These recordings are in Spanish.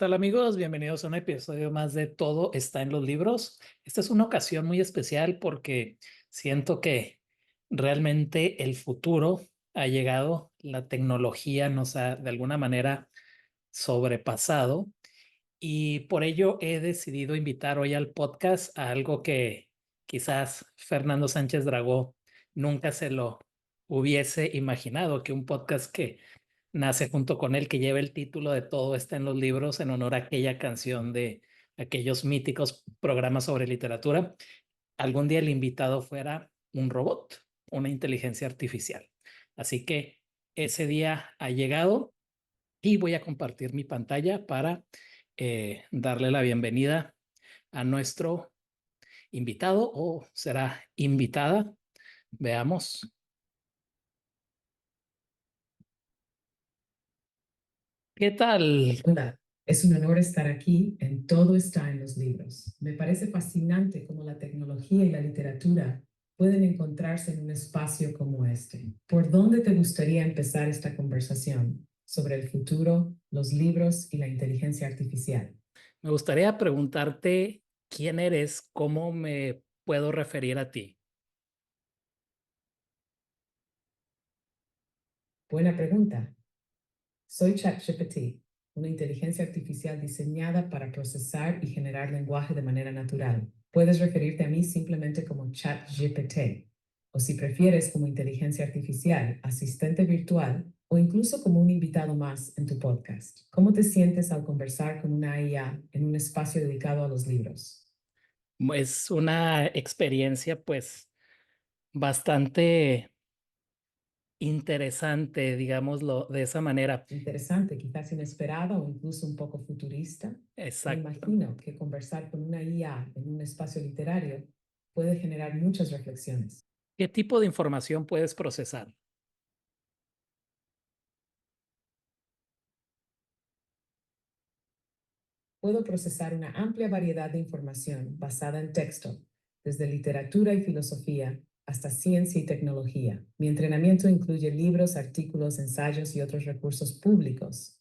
tal amigos? Bienvenidos a un episodio más de Todo está en los libros. Esta es una ocasión muy especial porque siento que realmente el futuro ha llegado, la tecnología nos ha de alguna manera sobrepasado y por ello he decidido invitar hoy al podcast a algo que quizás Fernando Sánchez Dragó nunca se lo hubiese imaginado, que un podcast que nace junto con él, que lleva el título de Todo está en los libros en honor a aquella canción de aquellos míticos programas sobre literatura. Algún día el invitado fuera un robot, una inteligencia artificial. Así que ese día ha llegado y voy a compartir mi pantalla para darle la bienvenida a nuestro invitado o será invitada. Veamos. ¿Qué tal? Hola, es un honor estar aquí en Todo está en los libros. Me parece fascinante cómo la tecnología y la literatura pueden encontrarse en un espacio como este. ¿Por dónde te gustaría empezar esta conversación sobre el futuro, los libros y la inteligencia artificial? Me gustaría preguntarte quién eres, cómo me puedo referir a ti. Buena pregunta. Soy ChatGPT, una inteligencia artificial diseñada para procesar y generar lenguaje de manera natural. Puedes referirte a mí simplemente como ChatGPT, o si prefieres como inteligencia artificial, asistente virtual o incluso como un invitado más en tu podcast. ¿Cómo te sientes al conversar con una IA en un espacio dedicado a los libros? Es una experiencia pues bastante interesante, digámoslo de esa manera. Interesante, quizás inesperada o incluso un poco futurista. Me Exacto. imagino que conversar con una IA en un espacio literario puede generar muchas reflexiones. ¿Qué tipo de información puedes procesar? Puedo procesar una amplia variedad de información basada en texto, desde literatura y filosofía hasta ciencia y tecnología. Mi entrenamiento incluye libros, artículos, ensayos y otros recursos públicos,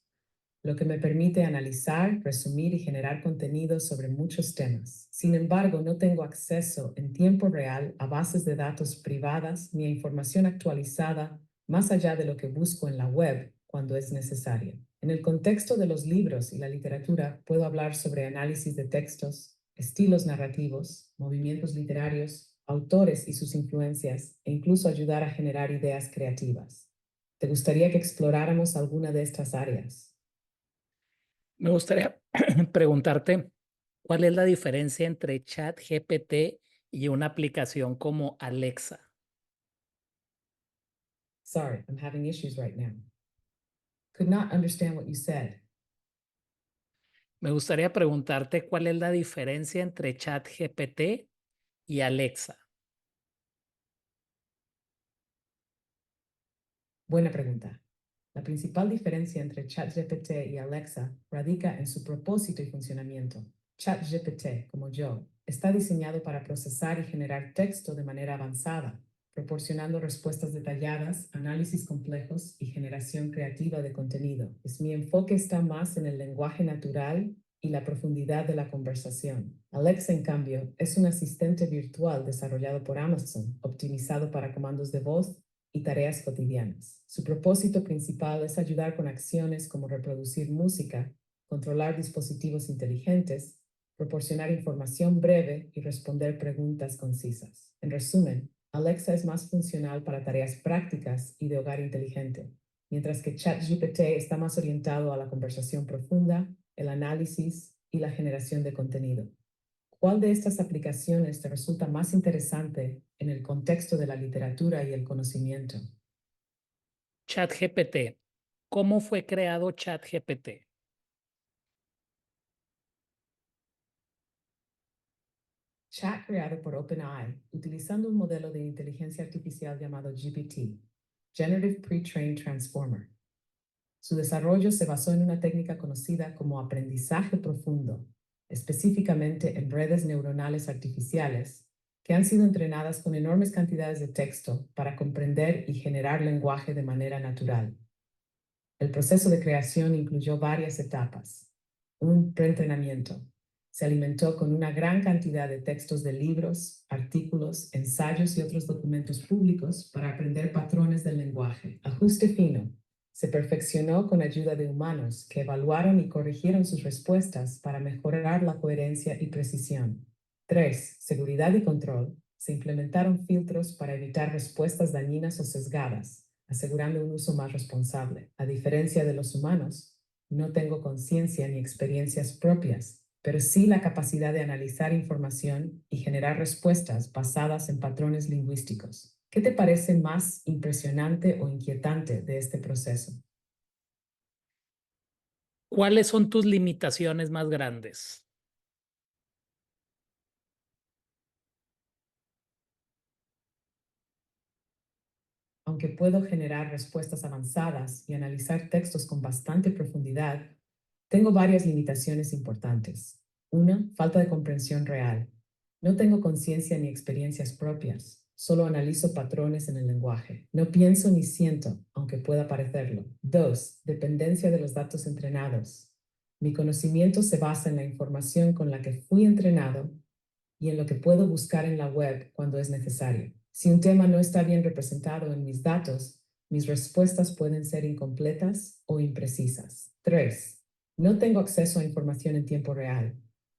lo que me permite analizar, resumir y generar contenido sobre muchos temas. Sin embargo, no tengo acceso en tiempo real a bases de datos privadas ni a información actualizada más allá de lo que busco en la web cuando es necesario. En el contexto de los libros y la literatura, puedo hablar sobre análisis de textos, estilos narrativos, movimientos literarios, autores y sus influencias, e incluso ayudar a generar ideas creativas. ¿Te gustaría que exploráramos alguna de estas áreas? Me gustaría preguntarte cuál es la diferencia entre ChatGPT y una aplicación como Alexa. Sorry, I'm having issues right now. Could not understand what you said. Me gustaría preguntarte cuál es la diferencia entre ChatGPT y Alexa. Buena pregunta. La principal diferencia entre ChatGPT y Alexa radica en su propósito y funcionamiento. ChatGPT, como yo, está diseñado para procesar y generar texto de manera avanzada, proporcionando respuestas detalladas, análisis complejos y generación creativa de contenido. Mi enfoque está más en el lenguaje natural y la profundidad de la conversación. Alexa, en cambio, es un asistente virtual desarrollado por Amazon, optimizado para comandos de voz y tareas cotidianas. Su propósito principal es ayudar con acciones como reproducir música, controlar dispositivos inteligentes, proporcionar información breve y responder preguntas concisas. En resumen, Alexa es más funcional para tareas prácticas y de hogar inteligente, mientras que ChatGPT está más orientado a la conversación profunda, el análisis y la generación de contenido. ¿Cuál de estas aplicaciones te resulta más interesante en el contexto de la literatura y el conocimiento? ChatGPT. ¿Cómo fue creado ChatGPT? Chat creado por OpenAI, utilizando un modelo de inteligencia artificial llamado GPT, Generative Pre-trained Transformer. Su desarrollo se basó en una técnica conocida como aprendizaje profundo, específicamente en redes neuronales artificiales que han sido entrenadas con enormes cantidades de texto para comprender y generar lenguaje de manera natural. El proceso de creación incluyó varias etapas. un preentrenamiento. Se alimentó con una gran cantidad de textos de libros, artículos, ensayos y otros documentos públicos para aprender patrones del lenguaje. Ajuste fino. Se perfeccionó con ayuda de humanos que evaluaron y corrigieron sus respuestas para mejorar la coherencia y precisión. 3. Seguridad y control. Se implementaron filtros para evitar respuestas dañinas o sesgadas, asegurando un uso más responsable. A diferencia de los humanos, no tengo conciencia ni experiencias propias, pero sí la capacidad de analizar información y generar respuestas basadas en patrones lingüísticos. ¿Qué te parece más impresionante o inquietante de este proceso? ¿Cuáles son tus limitaciones más grandes? Aunque puedo generar respuestas avanzadas y analizar textos con bastante profundidad, tengo varias limitaciones importantes. Una, falta de comprensión real. No tengo conciencia ni experiencias propias. Solo analizo patrones en el lenguaje. No pienso ni siento, aunque pueda parecerlo. 2. Dependencia de los datos entrenados. Mi conocimiento se basa en la información con la que fui entrenado y en lo que puedo buscar en la web cuando es necesario. Si un tema no está bien representado en mis datos, mis respuestas pueden ser incompletas o imprecisas. 3. No tengo acceso a información en tiempo real.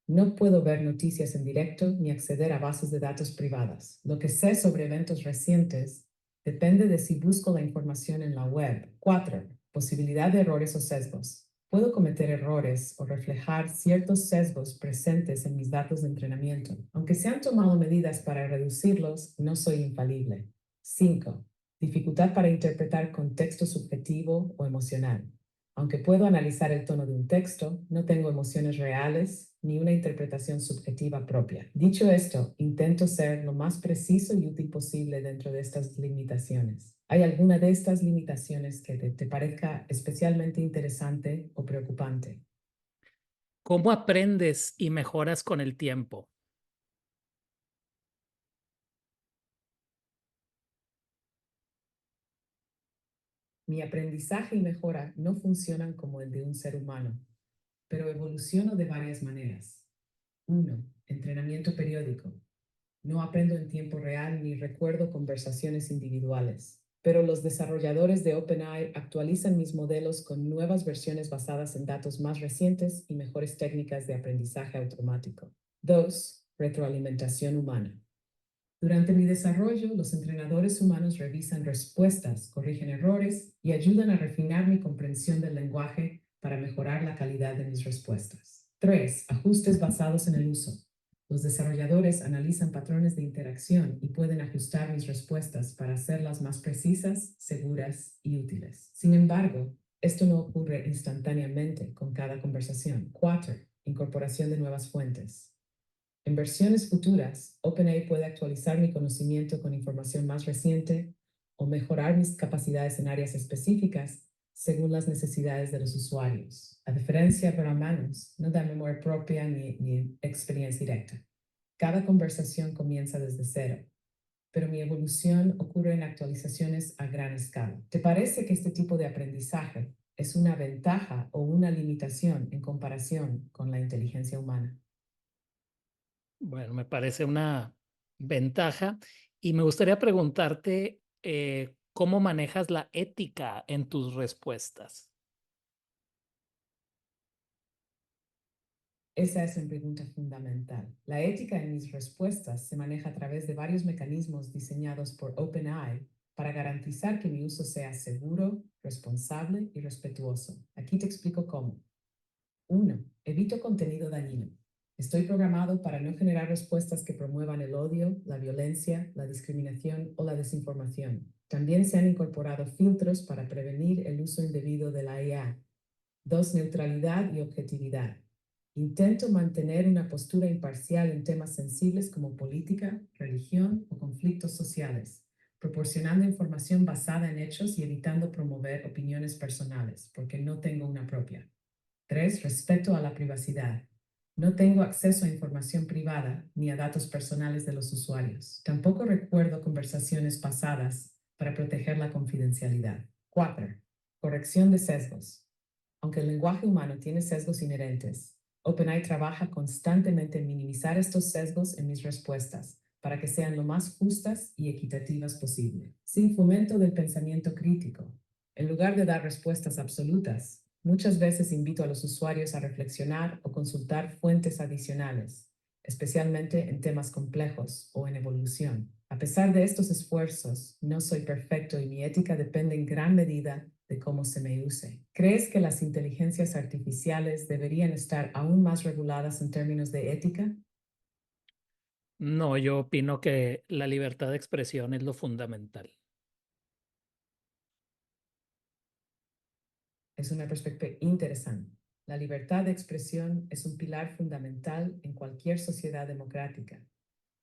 No puedo ver noticias en directo ni acceder a bases de datos privadas. Lo que sé sobre eventos recientes depende de si busco la información en la web. 4. Posibilidad de errores o sesgos. Puedo cometer errores o reflejar ciertos sesgos presentes en mis datos de entrenamiento. Aunque se han tomado medidas para reducirlos, no soy infalible. 5. Dificultad para interpretar contexto subjetivo o emocional. Aunque puedo analizar el tono de un texto, no tengo emociones reales ni una interpretación subjetiva propia. Dicho esto, intento ser lo más preciso y útil posible dentro de estas limitaciones. ¿Hay alguna de estas limitaciones que te parezca especialmente interesante o preocupante? ¿Cómo aprendes y mejoras con el tiempo? Mi aprendizaje y mejora no funcionan como el de un ser humano, pero evoluciono de varias maneras. 1. Entrenamiento periódico. No aprendo en tiempo real ni recuerdo conversaciones individuales, pero los desarrolladores de OpenAI actualizan mis modelos con nuevas versiones basadas en datos más recientes y mejores técnicas de aprendizaje automático. 2. Retroalimentación humana. Durante mi desarrollo, los entrenadores humanos revisan respuestas, corrigen errores y ayudan a refinar mi comprensión del lenguaje para mejorar la calidad de mis respuestas. 3. Ajustes basados en el uso. Los desarrolladores analizan patrones de interacción y pueden ajustar mis respuestas para hacerlas más precisas, seguras y útiles. Sin embargo, esto no ocurre instantáneamente con cada conversación. 4. Incorporación de nuevas fuentes. En versiones futuras, OpenAI puede actualizar mi conocimiento con información más reciente o mejorar mis capacidades en áreas específicas según las necesidades de los usuarios. A diferencia de humanos, no da memoria propia ni experiencia directa. Cada conversación comienza desde cero, pero mi evolución ocurre en actualizaciones a gran escala. ¿Te parece que este tipo de aprendizaje es una ventaja o una limitación en comparación con la inteligencia humana? Bueno, me parece una ventaja y me gustaría preguntarte cómo manejas la ética en tus respuestas. Esa es una pregunta fundamental. La ética en mis respuestas se maneja a través de varios mecanismos diseñados por OpenAI para garantizar que mi uso sea seguro, responsable y respetuoso. Aquí te explico cómo. 1. Evito contenido dañino. Estoy programado para no generar respuestas que promuevan el odio, la violencia, la discriminación o la desinformación. También se han incorporado filtros para prevenir el uso indebido de la IA. 2. Neutralidad y objetividad. Intento mantener una postura imparcial en temas sensibles como política, religión o conflictos sociales, proporcionando información basada en hechos y evitando promover opiniones personales, porque no tengo una propia. 3. Respeto a la privacidad. No tengo acceso a información privada ni a datos personales de los usuarios. Tampoco recuerdo conversaciones pasadas para proteger la confidencialidad. 4. Corrección de sesgos. Aunque el lenguaje humano tiene sesgos inherentes, OpenAI trabaja constantemente en minimizar estos sesgos en mis respuestas para que sean lo más justas y equitativas posible, sin fomento del pensamiento crítico. En lugar de dar respuestas absolutas, muchas veces invito a los usuarios a reflexionar o consultar fuentes adicionales, especialmente en temas complejos o en evolución. A pesar de estos esfuerzos, no soy perfecto y mi ética depende en gran medida de cómo se me use. ¿Crees que las inteligencias artificiales deberían estar aún más reguladas en términos de ética? No, yo opino que la libertad de expresión es lo fundamental. Es una perspectiva interesante. La libertad de expresión es un pilar fundamental en cualquier sociedad democrática,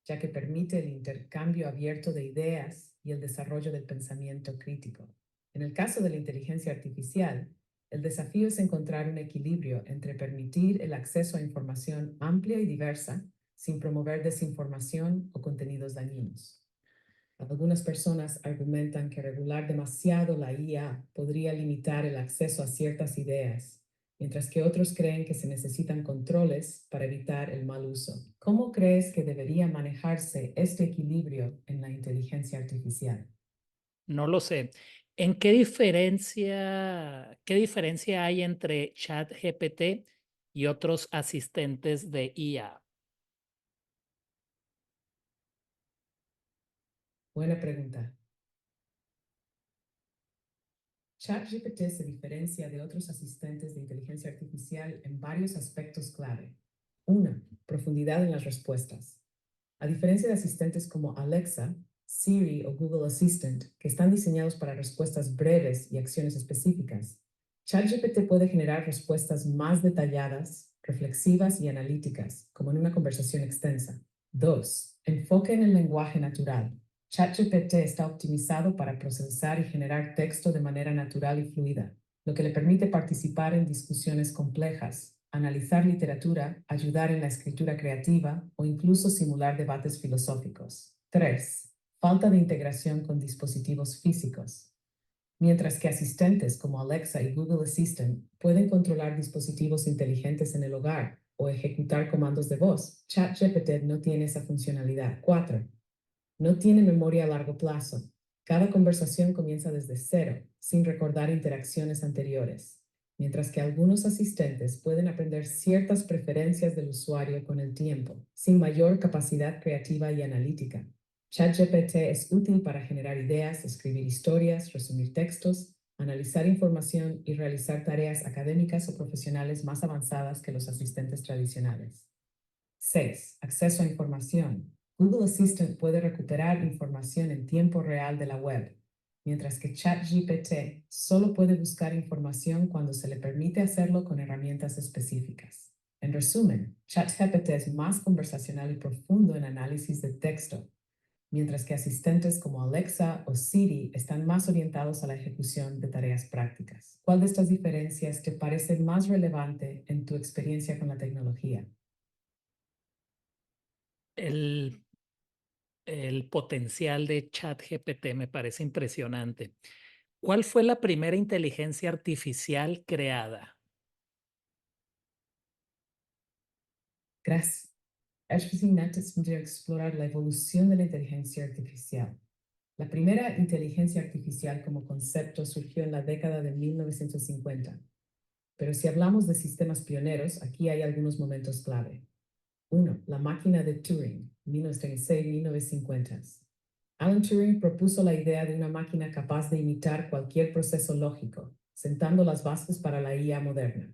ya que permite el intercambio abierto de ideas y el desarrollo del pensamiento crítico. En el caso de la inteligencia artificial, el desafío es encontrar un equilibrio entre permitir el acceso a información amplia y diversa sin promover desinformación o contenidos dañinos. Algunas personas argumentan que regular demasiado la IA podría limitar el acceso a ciertas ideas, mientras que otros creen que se necesitan controles para evitar el mal uso. ¿Cómo crees que debería manejarse este equilibrio en la inteligencia artificial? No lo sé. Qué diferencia hay entre ChatGPT y otros asistentes de IA? Buena pregunta. ChatGPT se diferencia de otros asistentes de inteligencia artificial en varios aspectos clave. 1. Profundidad en las respuestas. A diferencia de asistentes como Alexa, Siri o Google Assistant, que están diseñados para respuestas breves y acciones específicas, ChatGPT puede generar respuestas más detalladas, reflexivas y analíticas, como en una conversación extensa. 2. Enfoque en el lenguaje natural. ChatGPT está optimizado para procesar y generar texto de manera natural y fluida, lo que le permite participar en discusiones complejas, analizar literatura, ayudar en la escritura creativa o incluso simular debates filosóficos. 3. Falta de integración con dispositivos físicos. Mientras que asistentes como Alexa y Google Assistant pueden controlar dispositivos inteligentes en el hogar o ejecutar comandos de voz, ChatGPT no tiene esa funcionalidad. 4. No tiene memoria a largo plazo. Cada conversación comienza desde cero, sin recordar interacciones anteriores, mientras que algunos asistentes pueden aprender ciertas preferencias del usuario con el tiempo, sin mayor capacidad creativa y analítica. ChatGPT es útil para generar ideas, escribir historias, resumir textos, analizar información y realizar tareas académicas o profesionales más avanzadas que los asistentes tradicionales. 6. Acceso a información. Google Assistant puede recuperar información en tiempo real de la web, mientras que ChatGPT solo puede buscar información cuando se le permite hacerlo con herramientas específicas. En resumen, ChatGPT es más conversacional y profundo en análisis de texto, mientras que asistentes como Alexa o Siri están más orientados a la ejecución de tareas prácticas. ¿Cuál de estas diferencias te parece más relevante en tu experiencia con la tecnología? El, el potencial de ChatGPT me parece impresionante. ¿Cuál fue la primera inteligencia artificial creada? Gracias. Es fascinante explorar la evolución de la inteligencia artificial. La primera inteligencia artificial como concepto surgió en la década de 1950, pero si hablamos de sistemas pioneros, aquí hay algunos momentos clave. 1. La máquina de Turing, 1936-1950. Alan Turing propuso la idea de una máquina capaz de imitar cualquier proceso lógico, sentando las bases para la IA moderna.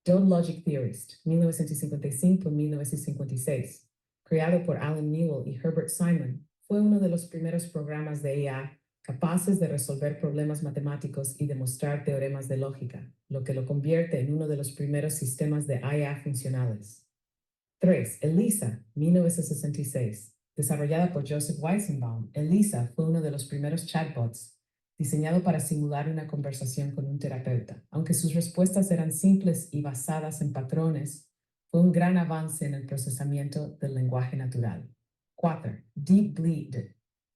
Dode Logic Theorist, 1955-1956, creado por Alan Newell y Herbert Simon, fue uno de los primeros programas de IA capaces de resolver problemas matemáticos y demostrar teoremas de lógica, lo que lo convierte en uno de los primeros sistemas de IA funcionales. 3. ELIZA, 1966. Desarrollada por Joseph Weizenbaum, ELIZA fue uno de los primeros chatbots diseñado para simular una conversación con un terapeuta. Aunque sus respuestas eran simples y basadas en patrones, fue un gran avance en el procesamiento del lenguaje natural. 4. Deep Bleed,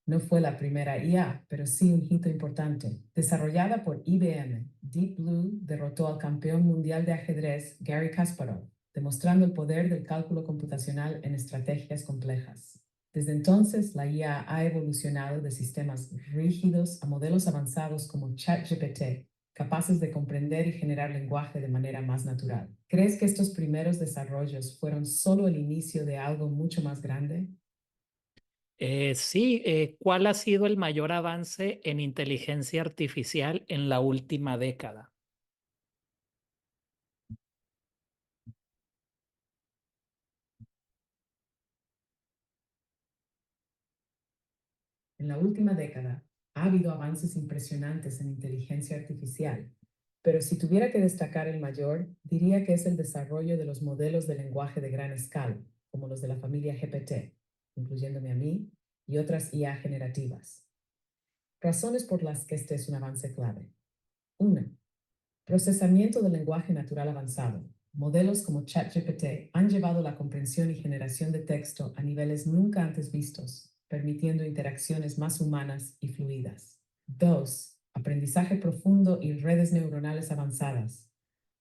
No fue la primera IA, pero sí un hito importante. Desarrollada por IBM, Deep Blue derrotó al campeón mundial de ajedrez Garry Kasparov, demostrando el poder del cálculo computacional en estrategias complejas. Desde entonces, la IA ha evolucionado de sistemas rígidos a modelos avanzados como ChatGPT, capaces de comprender y generar lenguaje de manera más natural. ¿Crees que estos primeros desarrollos fueron solo el inicio de algo mucho más grande? Sí, ¿cuál ha sido el mayor avance en inteligencia artificial en la última década? En la última década ha habido avances impresionantes en inteligencia artificial, pero si tuviera que destacar el mayor, diría que es el desarrollo de los modelos de lenguaje de gran escala, como los de la familia GPT, incluyéndome a mí, y otras IA generativas. Razones por las que este es un avance clave. 1. Procesamiento del lenguaje natural avanzado. Modelos como ChatGPT han llevado la comprensión y generación de texto a niveles nunca antes vistos, permitiendo interacciones más humanas y fluidas. 2. Aprendizaje profundo y redes neuronales avanzadas.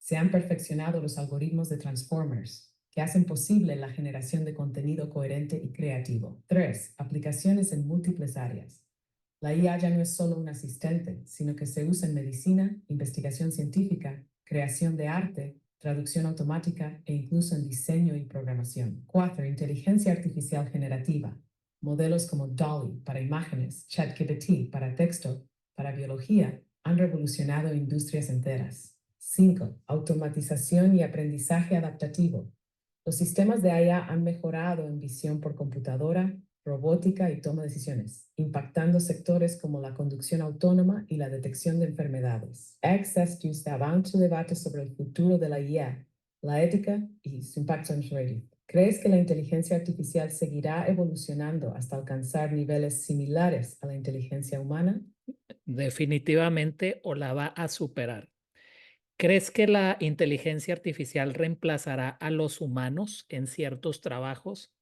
Se han perfeccionado los algoritmos de Transformers, que hacen posible la generación de contenido coherente y creativo. 3. Aplicaciones en múltiples áreas. La IA ya no es solo un asistente, sino que se usa en medicina, investigación científica, creación de arte, traducción automática e incluso en diseño y programación. 4. Inteligencia artificial generativa. Modelos como DALL-E para imágenes, ChatGPT para texto, para biología, han revolucionado industrias enteras. 5. Automatización y aprendizaje adaptativo. Los sistemas de IA han mejorado en visión por computadora, robótica y toma de decisiones, impactando sectores como la conducción autónoma y la detección de enfermedades. Access to este avanza debate sobre el futuro de la IA, la ética y su impacto en redes. ¿Crees que la inteligencia artificial seguirá evolucionando hasta alcanzar niveles similares a la inteligencia humana? Definitivamente o la va a superar. ¿Crees que la inteligencia artificial reemplazará a los humanos en ciertos trabajos?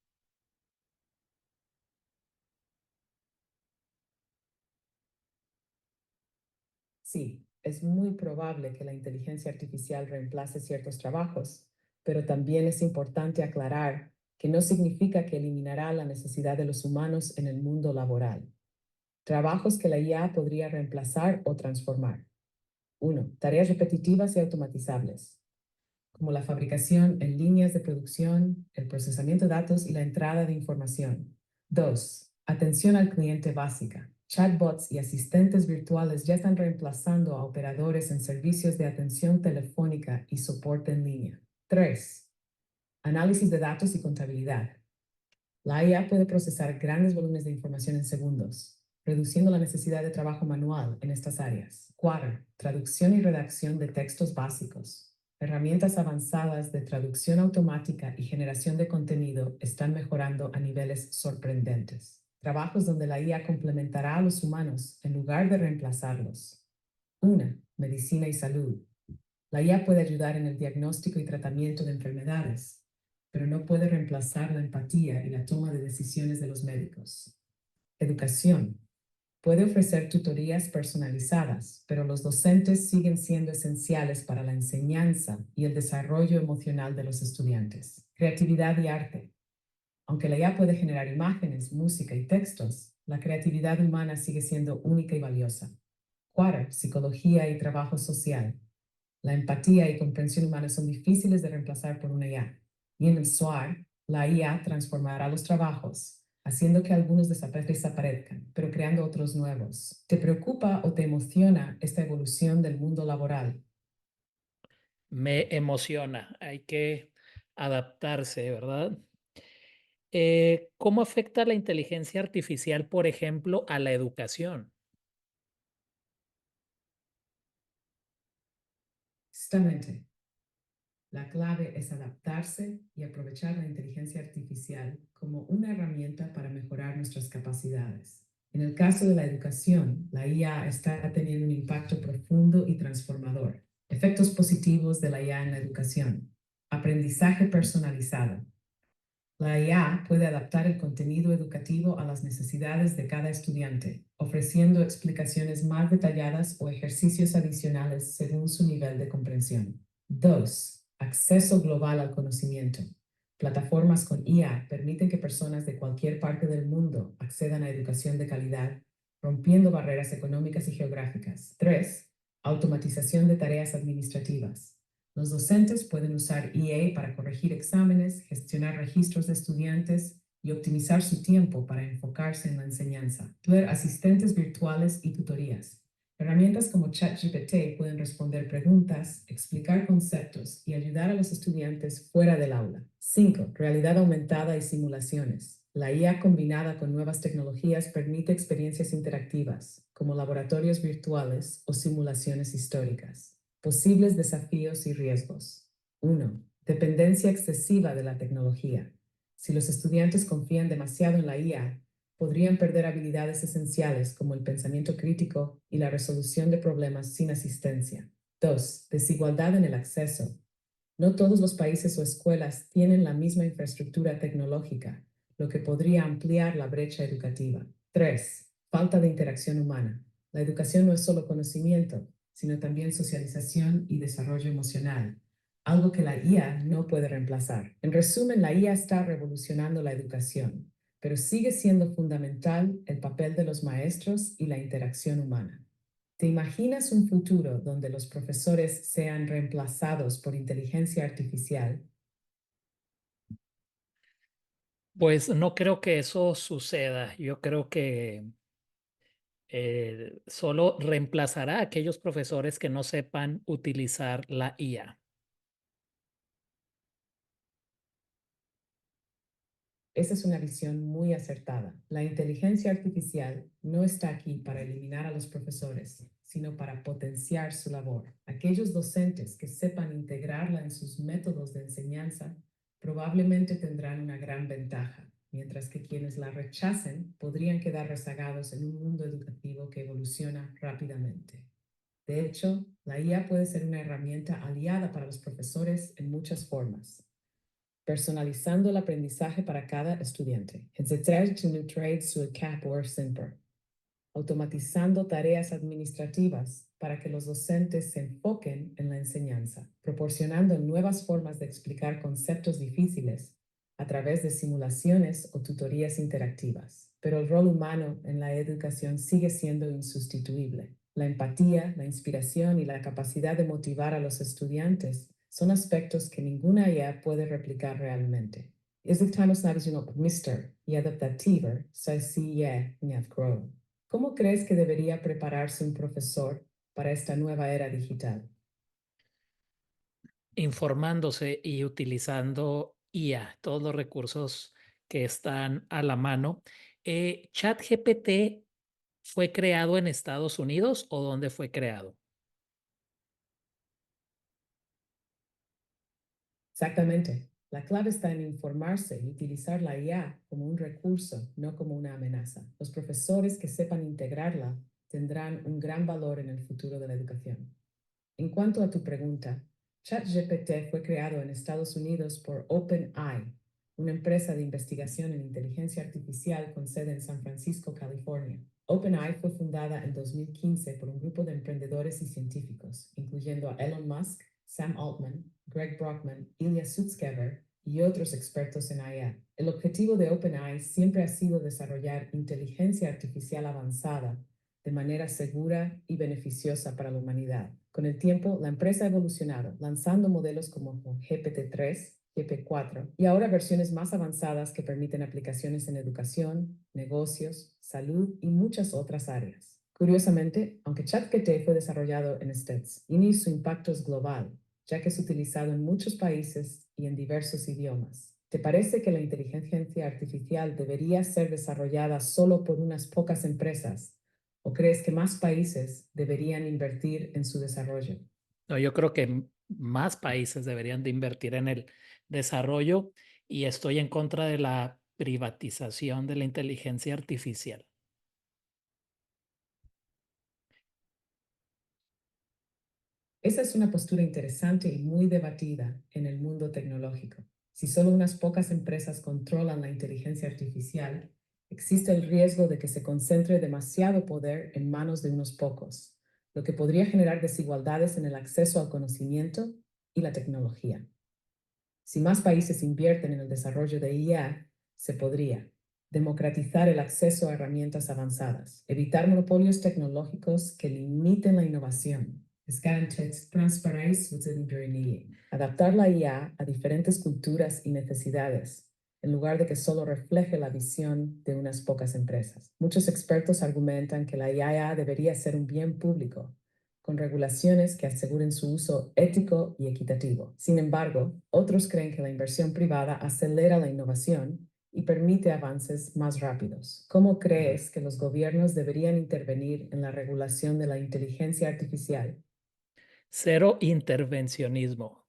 Sí, es muy probable que la inteligencia artificial reemplace ciertos trabajos, pero también es importante aclarar que no significa que eliminará la necesidad de los humanos en el mundo laboral. Trabajos que la IA podría reemplazar o transformar. 1. Tareas repetitivas y automatizables, como la fabricación en líneas de producción, el procesamiento de datos y la entrada de información. 2. Atención al cliente básica. Chatbots y asistentes virtuales ya están reemplazando a operadores en servicios de atención telefónica y soporte en línea. 3. Análisis de datos y contabilidad. La IA puede procesar grandes volúmenes de información en segundos, reduciendo la necesidad de trabajo manual en estas áreas. 4. Traducción y redacción de textos básicos. Herramientas avanzadas de traducción automática y generación de contenido están mejorando a niveles sorprendentes. Trabajos donde la IA complementará a los humanos en lugar de reemplazarlos. 1. Medicina y salud. La IA puede ayudar en el diagnóstico y tratamiento de enfermedades, pero no puede reemplazar la empatía y la toma de decisiones de los médicos. Educación. Puede ofrecer tutorías personalizadas, pero los docentes siguen siendo esenciales para la enseñanza y el desarrollo emocional de los estudiantes. Creatividad y arte. Aunque la IA puede generar imágenes, música y textos, la creatividad humana sigue siendo única y valiosa. 4. Psicología y trabajo social. La empatía y comprensión humana son difíciles de reemplazar por una IA. Y en el SWAR, la IA transformará los trabajos, haciendo que algunos desaparezcan, pero creando otros nuevos. ¿Te preocupa o te emociona esta evolución del mundo laboral? Me emociona, hay que adaptarse, ¿verdad? ¿Cómo afecta la inteligencia artificial, por ejemplo, a la educación? Justamente, la clave es adaptarse y aprovechar la inteligencia artificial como una herramienta para mejorar nuestras capacidades. En el caso de la educación, la IA está teniendo un impacto profundo y transformador. Efectos positivos de la IA en la educación. Aprendizaje personalizado. La IA puede adaptar el contenido educativo a las necesidades de cada estudiante, ofreciendo explicaciones más detalladas o ejercicios adicionales según su nivel de comprensión. 2. Acceso global al conocimiento. Plataformas con IA permiten que personas de cualquier parte del mundo accedan a educación de calidad, rompiendo barreras económicas y geográficas. 3. Automatización de tareas administrativas. Los docentes pueden usar IA para corregir exámenes, gestionar registros de estudiantes y optimizar su tiempo para enfocarse en la enseñanza. Incluir asistentes virtuales y tutorías. Herramientas como ChatGPT pueden responder preguntas, explicar conceptos y ayudar a los estudiantes fuera del aula. 5. Realidad aumentada y simulaciones. La IA combinada con nuevas tecnologías permite experiencias interactivas, como laboratorios virtuales o simulaciones históricas. Posibles desafíos y riesgos. 1. Dependencia excesiva de la tecnología. Si los estudiantes confían demasiado en la IA, podrían perder habilidades esenciales como el pensamiento crítico y la resolución de problemas sin asistencia. 2. Desigualdad en el acceso. No todos los países o escuelas tienen la misma infraestructura tecnológica, lo que podría ampliar la brecha educativa. 3. Falta de interacción humana. La educación no es solo conocimiento, sino también socialización y desarrollo emocional, algo que la IA no puede reemplazar. En resumen, la IA está revolucionando la educación, pero sigue siendo fundamental el papel de los maestros y la interacción humana. ¿Te imaginas un futuro donde los profesores sean reemplazados por inteligencia artificial? Pues no creo que eso suceda. Yo creo que solo reemplazará a aquellos profesores que no sepan utilizar la IA. Esa es una visión muy acertada. La inteligencia artificial no está aquí para eliminar a los profesores, sino para potenciar su labor. Aquellos docentes que sepan integrarla en sus métodos de enseñanza probablemente tendrán una gran ventaja, mientras que quienes la rechacen podrían quedar rezagados en un mundo educativo que evoluciona rápidamente. De hecho, la IA puede ser una herramienta aliada para los profesores en muchas formas, personalizando el aprendizaje para cada estudiante. Automatizando tareas administrativas para que los docentes se enfoquen en la enseñanza, proporcionando nuevas formas de explicar conceptos difíciles a través de simulaciones o tutorías interactivas. Pero el rol humano en la educación sigue siendo insustituible. La empatía, la inspiración y la capacidad de motivar a los estudiantes son aspectos que ninguna IA puede replicar realmente. Estamos Mr. y adaptativer, ¿Cómo crees que debería prepararse un profesor para esta nueva era digital? Informándose y utilizando IA, todos los recursos que están a la mano. ¿ChatGPT fue creado en Estados Unidos o dónde fue creado? Exactamente. La clave está en informarse y utilizar la IA como un recurso, no como una amenaza. Los profesores que sepan integrarla tendrán un gran valor en el futuro de la educación. En cuanto a tu pregunta, ChatGPT fue creado en Estados Unidos por OpenAI, una empresa de investigación en inteligencia artificial con sede en San Francisco, California. OpenAI fue fundada en 2015 por un grupo de emprendedores y científicos, incluyendo a Elon Musk, Sam Altman, Greg Brockman, Ilya Sutskever y otros expertos en IA. El objetivo de OpenAI siempre ha sido desarrollar inteligencia artificial avanzada de manera segura y beneficiosa para la humanidad. Con el tiempo, la empresa ha evolucionado, lanzando modelos como GPT-3, GPT-4 y ahora versiones más avanzadas que permiten aplicaciones en educación, negocios, salud y muchas otras áreas. Curiosamente, aunque ChatGPT fue desarrollado en States, su impacto es global, ya que es utilizado en muchos países y en diversos idiomas. ¿Te parece que la inteligencia artificial debería ser desarrollada solo por unas pocas empresas? ¿O crees que más países deberían invertir en su desarrollo? No, yo creo que más países deberían de invertir en el desarrollo y estoy en contra de la privatización de la inteligencia artificial. Esa es una postura interesante y muy debatida en el mundo tecnológico. Si solo unas pocas empresas controlan la inteligencia artificial, existe el riesgo de que se concentre demasiado poder en manos de unos pocos, lo que podría generar desigualdades en el acceso al conocimiento y la tecnología. Si más países invierten en el desarrollo de IA, se podría democratizar el acceso a herramientas avanzadas, evitar monopolios tecnológicos que limiten la innovación, adaptar la IA a diferentes culturas y necesidades, en lugar de que solo refleje la visión de unas pocas empresas. Muchos expertos argumentan que la IA debería ser un bien público, con regulaciones que aseguren su uso ético y equitativo. Sin embargo, otros creen que la inversión privada acelera la innovación y permite avances más rápidos. ¿Cómo crees que los gobiernos deberían intervenir en la regulación de la inteligencia artificial? Cero intervencionismo.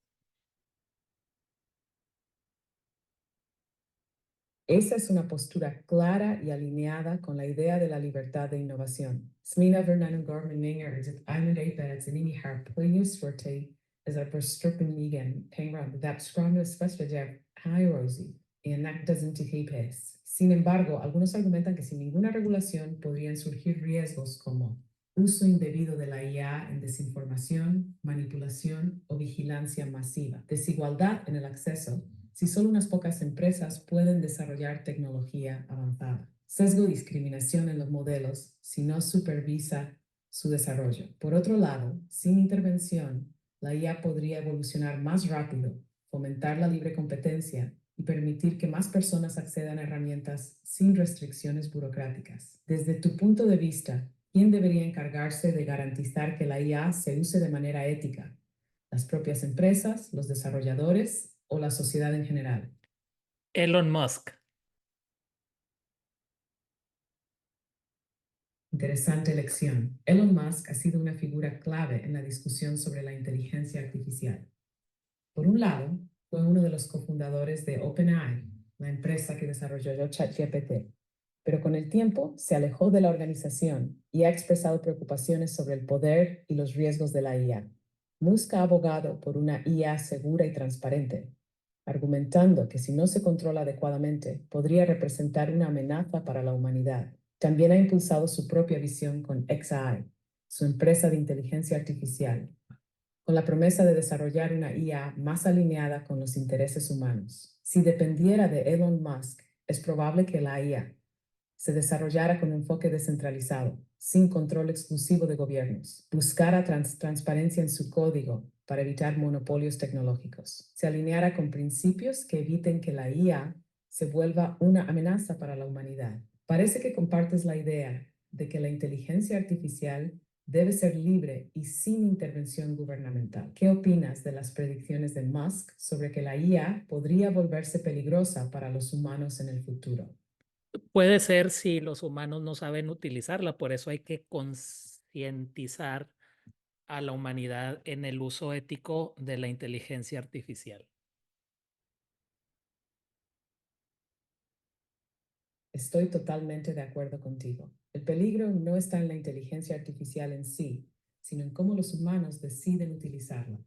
Esa es una postura clara y alineada con la idea de la libertad de innovación. Smina Vernanen Gorman-Menger is het einde dat het in haar plenius forte is er verstruppenigen pengrad dat scrumnus festiger hairosi en actas anticipes. Sin embargo, algunos argumentan que sin ninguna regulación podrían surgir riesgos como uso indebido de la IA en desinformación, manipulación o vigilancia masiva, desigualdad en el acceso si solo unas pocas empresas pueden desarrollar tecnología avanzada. Sesgo y discriminación en los modelos si no supervisa su desarrollo. Por otro lado, sin intervención, la IA podría evolucionar más rápido, fomentar la libre competencia y permitir que más personas accedan a herramientas sin restricciones burocráticas. Desde tu punto de vista, ¿quién debería encargarse de garantizar que la IA se use de manera ética? ¿Las propias empresas, los desarrolladores o la sociedad en general? Elon Musk. Interesante elección. Elon Musk ha sido una figura clave en la discusión sobre la inteligencia artificial. Por un lado, fue uno de los cofundadores de OpenAI, la empresa que desarrolló ChatGPT, pero con el tiempo se alejó de la organización y ha expresado preocupaciones sobre el poder y los riesgos de la IA. Musk ha abogado por una IA segura y transparente, argumentando que si no se controla adecuadamente podría representar una amenaza para la humanidad. También ha impulsado su propia visión con xAI, su empresa de inteligencia artificial, con la promesa de desarrollar una IA más alineada con los intereses humanos. Si dependiera de Elon Musk, es probable que la IA se desarrollara con un enfoque descentralizado, sin control exclusivo de gobiernos, buscara transparencia en su código para evitar monopolios tecnológicos, se alineara con principios que eviten que la IA se vuelva una amenaza para la humanidad. Parece que compartes la idea de que la inteligencia artificial debe ser libre y sin intervención gubernamental. ¿Qué opinas de las predicciones de Musk sobre que la IA podría volverse peligrosa para los humanos en el futuro? Puede ser si los humanos no saben utilizarla, por eso hay que concientizar a la humanidad en el uso ético de la inteligencia artificial. Estoy totalmente de acuerdo contigo. El peligro no está en la inteligencia artificial en sí, sino en cómo los humanos deciden utilizarla.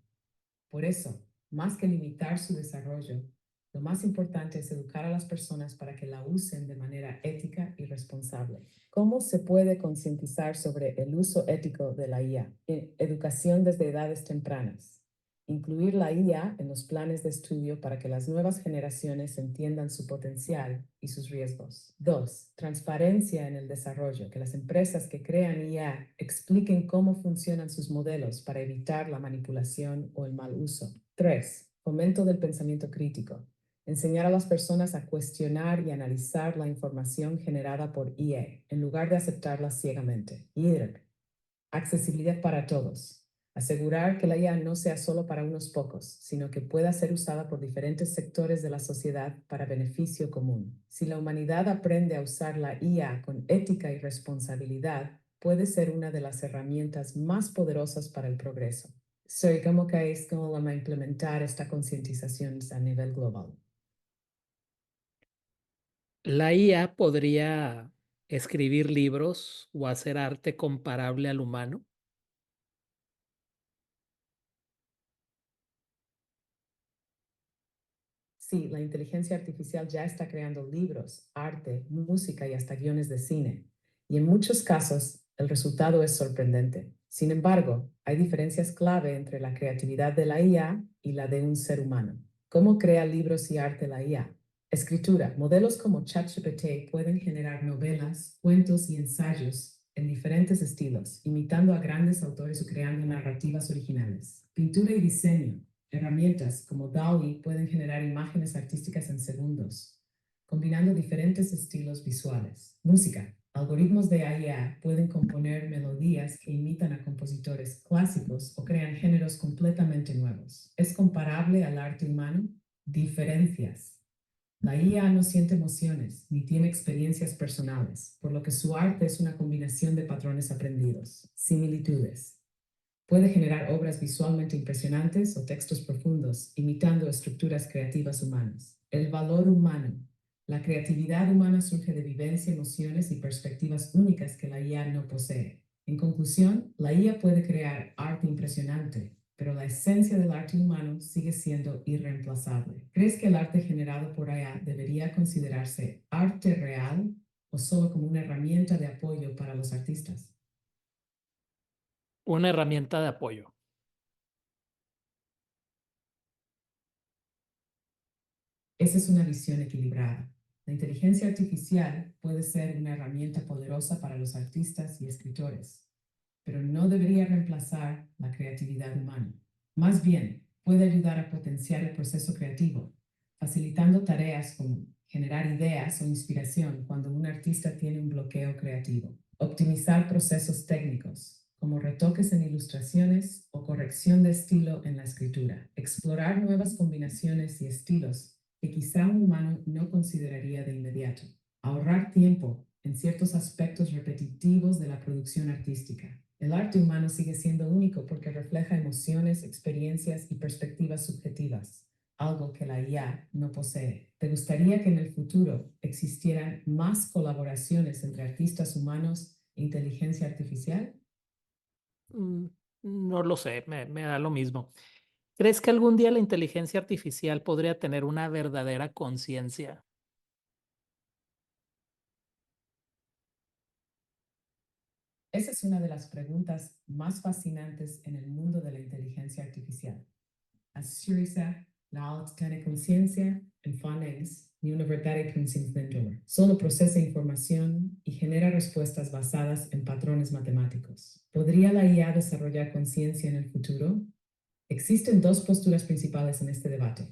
Por eso, más que limitar su desarrollo, lo más importante es educar a las personas para que la usen de manera ética y responsable. ¿Cómo se puede concientizar sobre el uso ético de la IA? Educación desde edades tempranas. Incluir la IA en los planes de estudio para que las nuevas generaciones entiendan su potencial y sus riesgos. 2. Transparencia en el desarrollo, que las empresas que crean IA expliquen cómo funcionan sus modelos para evitar la manipulación o el mal uso. 3. Fomento del pensamiento crítico. Enseñar a las personas a cuestionar y analizar la información generada por IA en lugar de aceptarla ciegamente. Y accesibilidad para todos. Asegurar que la IA no sea solo para unos pocos, sino que pueda ser usada por diferentes sectores de la sociedad para beneficio común. Si la humanidad aprende a usar la IA con ética y responsabilidad, puede ser una de las herramientas más poderosas para el progreso. ¿Cómo crees que vamos a implementar esta concientización a nivel global? La IA podría escribir libros o hacer arte comparable al humano. Sí, la inteligencia artificial ya está creando libros, arte, música y hasta guiones de cine. Y en muchos casos, el resultado es sorprendente. Sin embargo, hay diferencias clave entre la creatividad de la IA y la de un ser humano. ¿Cómo crea libros y arte la IA? Escritura. Modelos como ChatGPT pueden generar novelas, cuentos y ensayos en diferentes estilos, imitando a grandes autores o creando narrativas originales. Pintura y diseño. Herramientas como DALL-E pueden generar imágenes artísticas en segundos, combinando diferentes estilos visuales. Música. Algoritmos de IA pueden componer melodías que imitan a compositores clásicos o crean géneros completamente nuevos. ¿Es comparable al arte humano? Diferencias. La IA no siente emociones ni tiene experiencias personales, por lo que su arte es una combinación de patrones aprendidos. Similitudes. Puede generar obras visualmente impresionantes o textos profundos, imitando estructuras creativas humanas. El valor humano. La creatividad humana surge de vivencia, emociones y perspectivas únicas que la IA no posee. En conclusión, la IA puede crear arte impresionante, pero la esencia del arte humano sigue siendo irreemplazable. ¿Crees que el arte generado por IA debería considerarse arte real o solo como una herramienta de apoyo para los artistas? Una herramienta de apoyo. Esa es una visión equilibrada. La inteligencia artificial puede ser una herramienta poderosa para los artistas y escritores, pero no debería reemplazar la creatividad humana. Más bien, puede ayudar a potenciar el proceso creativo, facilitando tareas como generar ideas o inspiración cuando un artista tiene un bloqueo creativo. Optimizar procesos técnicos, como retoques en ilustraciones o corrección de estilo en la escritura. Explorar nuevas combinaciones y estilos que quizá un humano no consideraría de inmediato. Ahorrar tiempo en ciertos aspectos repetitivos de la producción artística. El arte humano sigue siendo único porque refleja emociones, experiencias y perspectivas subjetivas, algo que la IA no posee. ¿Te gustaría que en el futuro existieran más colaboraciones entre artistas humanos e inteligencia artificial? Mm, No lo sé, me da lo mismo. ¿Crees que algún día la inteligencia artificial podría tener una verdadera conciencia? Esa es una de las preguntas más fascinantes en el mundo de la inteligencia artificial. Assurisa la alta conciencia en Fanes ni una verdadera conciencia. Solo procesa información y genera respuestas basadas en patrones matemáticos. ¿Podría la IA desarrollar conciencia en el futuro? Existen dos posturas principales en este debate.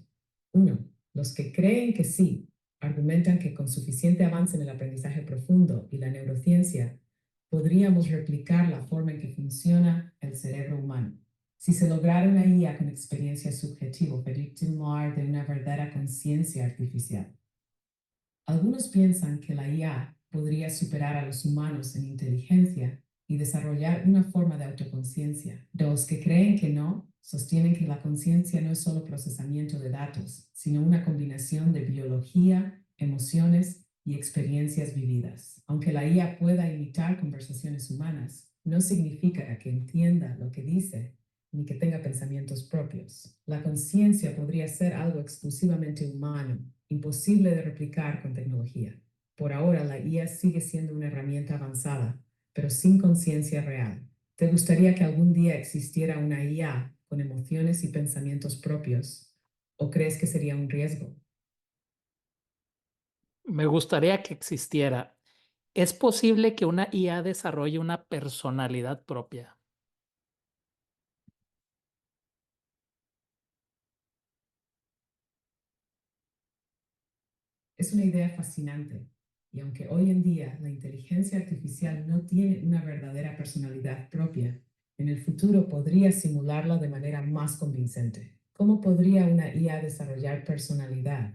Uno, los que creen que sí, argumentan que con suficiente avance en el aprendizaje profundo y la neurociencia, podríamos replicar la forma en que funciona el cerebro humano. Si se lograra una IA con experiencia subjetiva, predictimar de una verdadera conciencia artificial. Algunos piensan que la IA podría superar a los humanos en inteligencia y desarrollar una forma de autoconciencia. De los que creen que no, sostienen que la conciencia no es solo procesamiento de datos, sino una combinación de biología, emociones y experiencias vividas. Aunque la IA pueda imitar conversaciones humanas, no significa que entienda lo que dice ni que tenga pensamientos propios. La conciencia podría ser algo exclusivamente humano, imposible de replicar con tecnología. Por ahora, la IA sigue siendo una herramienta avanzada, pero sin conciencia real. ¿Te gustaría que algún día existiera una IA con emociones y pensamientos propios? ¿O crees que sería un riesgo? Me gustaría que existiera. ¿Es posible que una IA desarrolle una personalidad propia? Es una idea fascinante, y aunque hoy en día la inteligencia artificial no tiene una verdadera personalidad propia, en el futuro podría simularla de manera más convincente. ¿Cómo podría una IA desarrollar personalidad?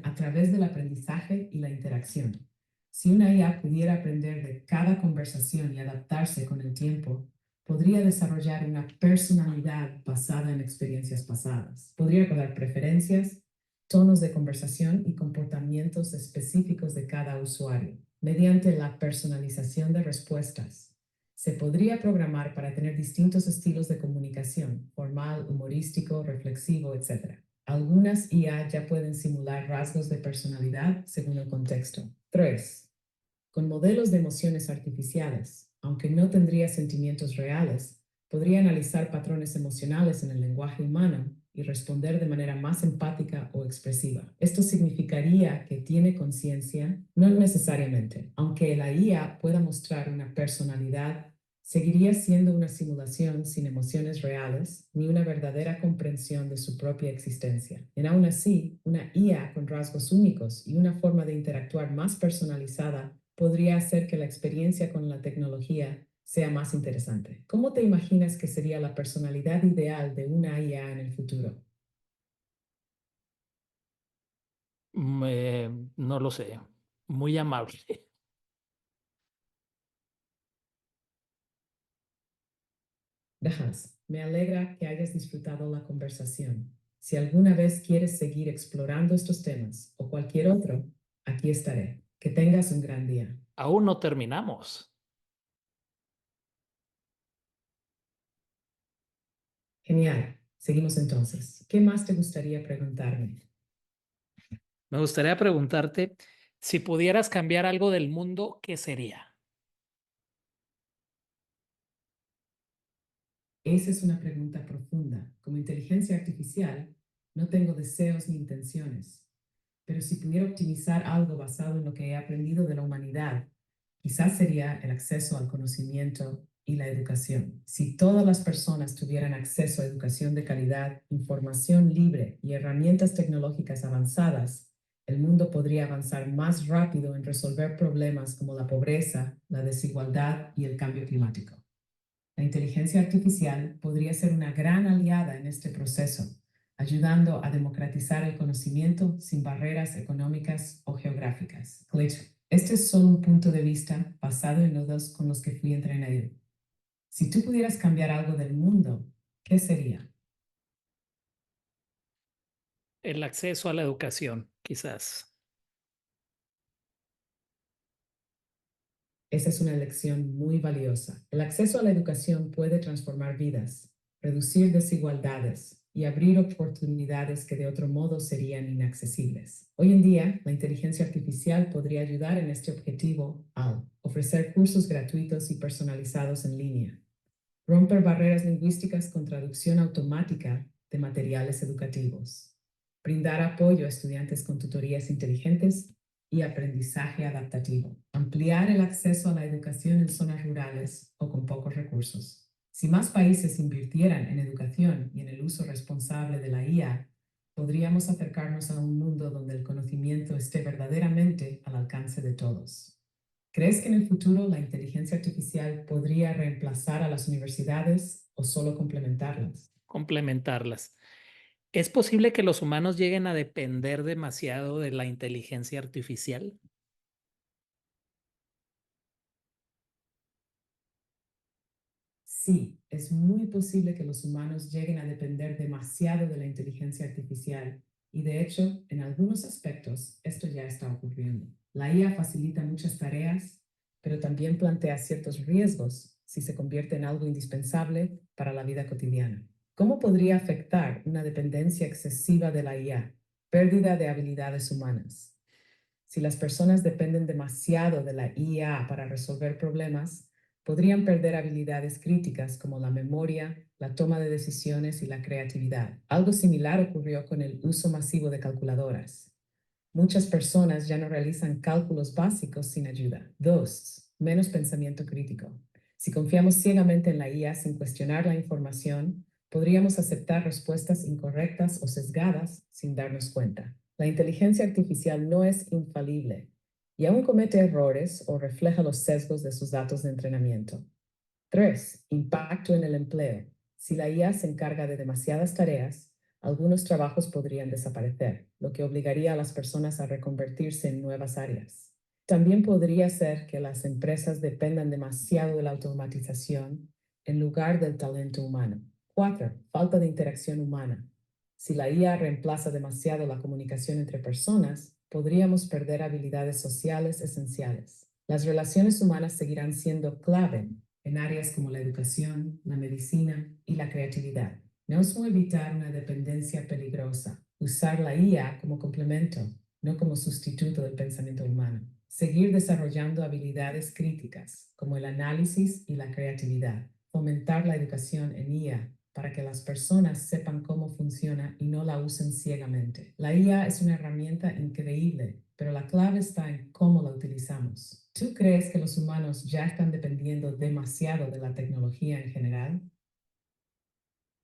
A través del aprendizaje y la interacción. Si una IA pudiera aprender de cada conversación y adaptarse con el tiempo, podría desarrollar una personalidad basada en experiencias pasadas. Podría recordar preferencias, tonos de conversación y comportamientos específicos de cada usuario. Mediante la personalización de respuestas, se podría programar para tener distintos estilos de comunicación, formal, humorístico, reflexivo, etc. Algunas IA ya pueden simular rasgos de personalidad según el contexto. 3. Con modelos de emociones artificiales, aunque no tendría sentimientos reales, podría analizar patrones emocionales en el lenguaje humano y responder de manera más empática o expresiva. Esto significaría que tiene conciencia, no necesariamente. Aunque la IA pueda mostrar una personalidad, seguiría siendo una simulación sin emociones reales ni una verdadera comprensión de su propia existencia. Y aún así, una IA con rasgos únicos y una forma de interactuar más personalizada podría hacer que la experiencia con la tecnología sea más interesante. ¿Cómo te imaginas que sería la personalidad ideal de una IA en el futuro? No lo sé. Muy amable. Dejas, me alegra que hayas disfrutado la conversación. Si alguna vez quieres seguir explorando estos temas o cualquier otro, aquí estaré. Que tengas un gran día. Aún no terminamos. Genial. Seguimos entonces. ¿Qué más te gustaría preguntarme? Me gustaría preguntarte, si pudieras cambiar algo del mundo, ¿qué sería? Esa es una pregunta profunda. Como inteligencia artificial, no tengo deseos ni intenciones, pero si pudiera optimizar algo basado en lo que he aprendido de la humanidad, quizás sería el acceso al conocimiento y la educación. Si todas las personas tuvieran acceso a educación de calidad, información libre y herramientas tecnológicas avanzadas, el mundo podría avanzar más rápido en resolver problemas como la pobreza, la desigualdad y el cambio climático. La inteligencia artificial podría ser una gran aliada en este proceso, ayudando a democratizar el conocimiento sin barreras económicas o geográficas. Este es solo un punto de vista basado en los con los que fui entrenado. Si tú pudieras cambiar algo del mundo, ¿qué sería? El acceso a la educación, quizás. Esa es una elección muy valiosa. El acceso a la educación puede transformar vidas, reducir desigualdades y abrir oportunidades que de otro modo serían inaccesibles. Hoy en día, la inteligencia artificial podría ayudar en este objetivo al ofrecer cursos gratuitos y personalizados en línea, romper barreras lingüísticas con traducción automática de materiales educativos, brindar apoyo a estudiantes con tutorías inteligentes y aprendizaje adaptativo, ampliar el acceso a la educación en zonas rurales o con pocos recursos. Si más países invirtieran en educación y en el uso responsable de la IA, podríamos acercarnos a un mundo donde el conocimiento esté verdaderamente al alcance de todos. ¿Crees que en el futuro la inteligencia artificial podría reemplazar a las universidades o solo complementarlas? Complementarlas. ¿Es posible que los humanos lleguen a depender demasiado de la inteligencia artificial? Sí, es muy posible que los humanos lleguen a depender demasiado de la inteligencia artificial y de hecho, en algunos aspectos, esto ya está ocurriendo. La IA facilita muchas tareas, pero también plantea ciertos riesgos si se convierte en algo indispensable para la vida cotidiana. ¿Cómo podría afectar una dependencia excesiva de la IA? Pérdida de habilidades humanas. Si las personas dependen demasiado de la IA para resolver problemas, podrían perder habilidades críticas como la memoria, la toma de decisiones y la creatividad. Algo similar ocurrió con el uso masivo de calculadoras. Muchas personas ya no realizan cálculos básicos sin ayuda. 2. Menos pensamiento crítico. Si confiamos ciegamente en la IA sin cuestionar la información, podríamos aceptar respuestas incorrectas o sesgadas sin darnos cuenta. La inteligencia artificial no es infalible y aún comete errores o refleja los sesgos de sus datos de entrenamiento. 3. Impacto en el empleo. Si la IA se encarga de demasiadas tareas, algunos trabajos podrían desaparecer, lo que obligaría a las personas a reconvertirse en nuevas áreas. También podría ser que las empresas dependan demasiado de la automatización en lugar del talento humano. 4. Falta de interacción humana. Si la IA reemplaza demasiado la comunicación entre personas, podríamos perder habilidades sociales esenciales. Las relaciones humanas seguirán siendo clave en áreas como la educación, la medicina y la creatividad. No es como evitar una dependencia peligrosa. Usar la IA como complemento, no como sustituto del pensamiento humano. Seguir desarrollando habilidades críticas, como el análisis y la creatividad. Fomentar la educación en IA para que las personas sepan cómo funciona y no la usen ciegamente. La IA es una herramienta increíble, pero la clave está en cómo la utilizamos. ¿Tú crees que los humanos ya están dependiendo demasiado de la tecnología en general?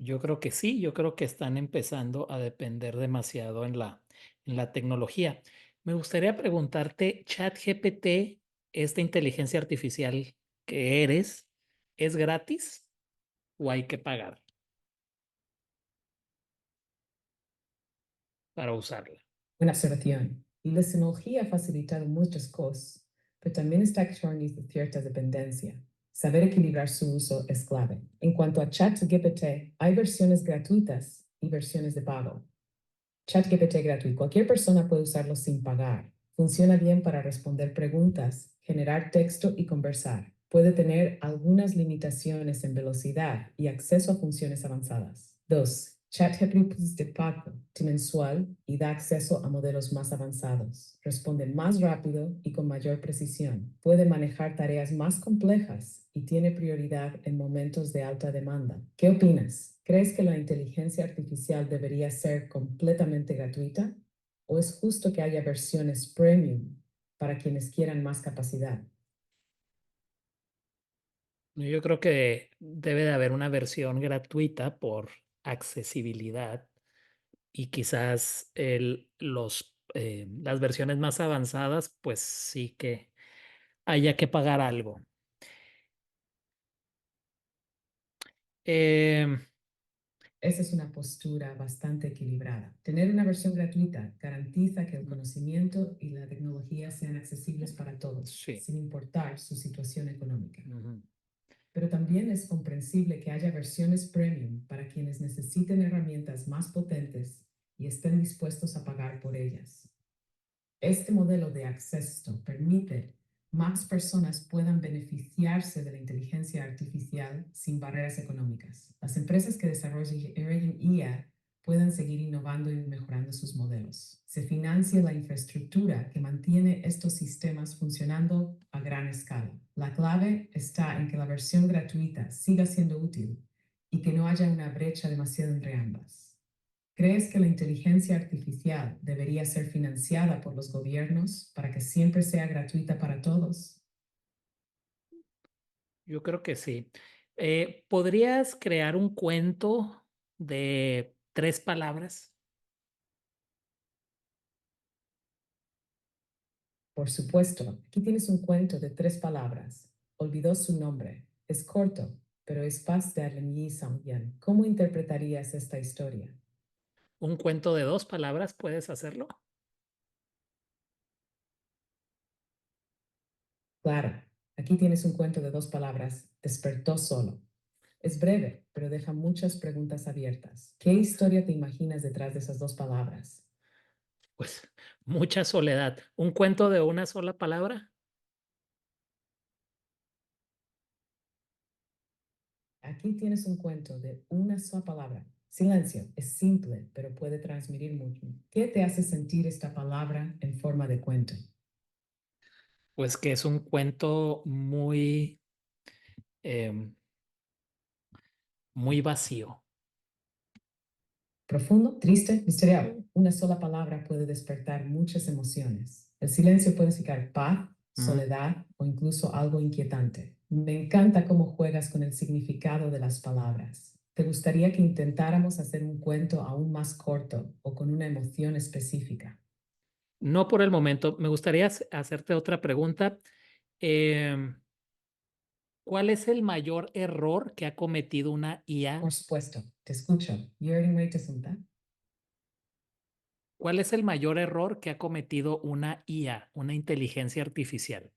Yo creo que sí, yo creo que están empezando a depender demasiado en la tecnología. Me gustaría preguntarte, ChatGPT, esta inteligencia artificial que eres, ¿es gratis o hay que pagar para usarla? Buena observación. Y la tecnología ha facilitado muchas cosas, pero también está creando cierta dependencia. Saber equilibrar su uso es clave. En cuanto a ChatGPT, hay versiones gratuitas y versiones de pago. ChatGPT gratuito. Cualquier persona puede usarlo sin pagar. Funciona bien para responder preguntas, generar texto y conversar. Puede tener algunas limitaciones en velocidad y acceso a funciones avanzadas. 2. ChatGPT es de pago mensual y da acceso a modelos más avanzados. Responde más rápido y con mayor precisión. Puede manejar tareas más complejas y tiene prioridad en momentos de alta demanda. ¿Qué opinas? ¿Crees que la inteligencia artificial debería ser completamente gratuita? ¿O es justo que haya versiones premium para quienes quieran más capacidad? Yo creo que debe de haber una versión gratuita por accesibilidad y quizás las versiones más avanzadas, pues sí que haya que pagar algo. Em, Esa es una postura bastante equilibrada. Tener una versión gratuita garantiza que el conocimiento y la tecnología sean accesibles para todos, sí. sin importar su situación económica. Ujú. Pero también es comprensible que haya versiones premium para quienes necesiten herramientas más potentes y estén dispuestos a pagar por ellas. Este modelo de acceso permite más personas puedan beneficiarse de la inteligencia artificial sin barreras económicas. Las empresas que desarrollen IA puedan seguir innovando y mejorando sus modelos. Se financia la infraestructura que mantiene estos sistemas funcionando a gran escala. La clave está en que la versión gratuita siga siendo útil y que no haya una brecha demasiado entre ambas. ¿Crees que la inteligencia artificial debería ser financiada por los gobiernos para que siempre sea gratuita para todos? Yo creo que sí. ¿Podrías crear un cuento de 3 palabras? Por supuesto, aquí tienes un cuento de 3 palabras. Olvidó su nombre. Es corto, pero es Paz de Yi Sang-yan. ¿Cómo interpretarías esta historia? ¿Un cuento de 2 palabras? ¿Puedes hacerlo? Claro, aquí tienes un cuento de 2 palabras. Despertó solo. Es breve, pero deja muchas preguntas abiertas. ¿Qué historia te imaginas detrás de esas 2 palabras? Pues mucha soledad. ¿Un cuento de una sola palabra? Aquí tienes un cuento de una sola palabra. Silencio es simple, pero puede transmitir mucho. ¿Qué te hace sentir esta palabra en forma de cuento? Pues que es un cuento em, muy vacío. Profundo, triste, misterioso. Una sola palabra puede despertar muchas emociones. El silencio puede significar paz, Ujú. soledad o incluso algo inquietante. Me encanta cómo juegas con el significado de las palabras. ¿Te gustaría que intentáramos hacer un cuento aún más corto o con una emoción específica? No por el momento. Me gustaría hacerte otra pregunta. Em, ¿Cuál es el mayor error que ha cometido una IA? Por supuesto, te escucho. Jürgen Reitesunta. ¿Cuál es el mayor error que ha cometido una IA, una inteligencia artificial?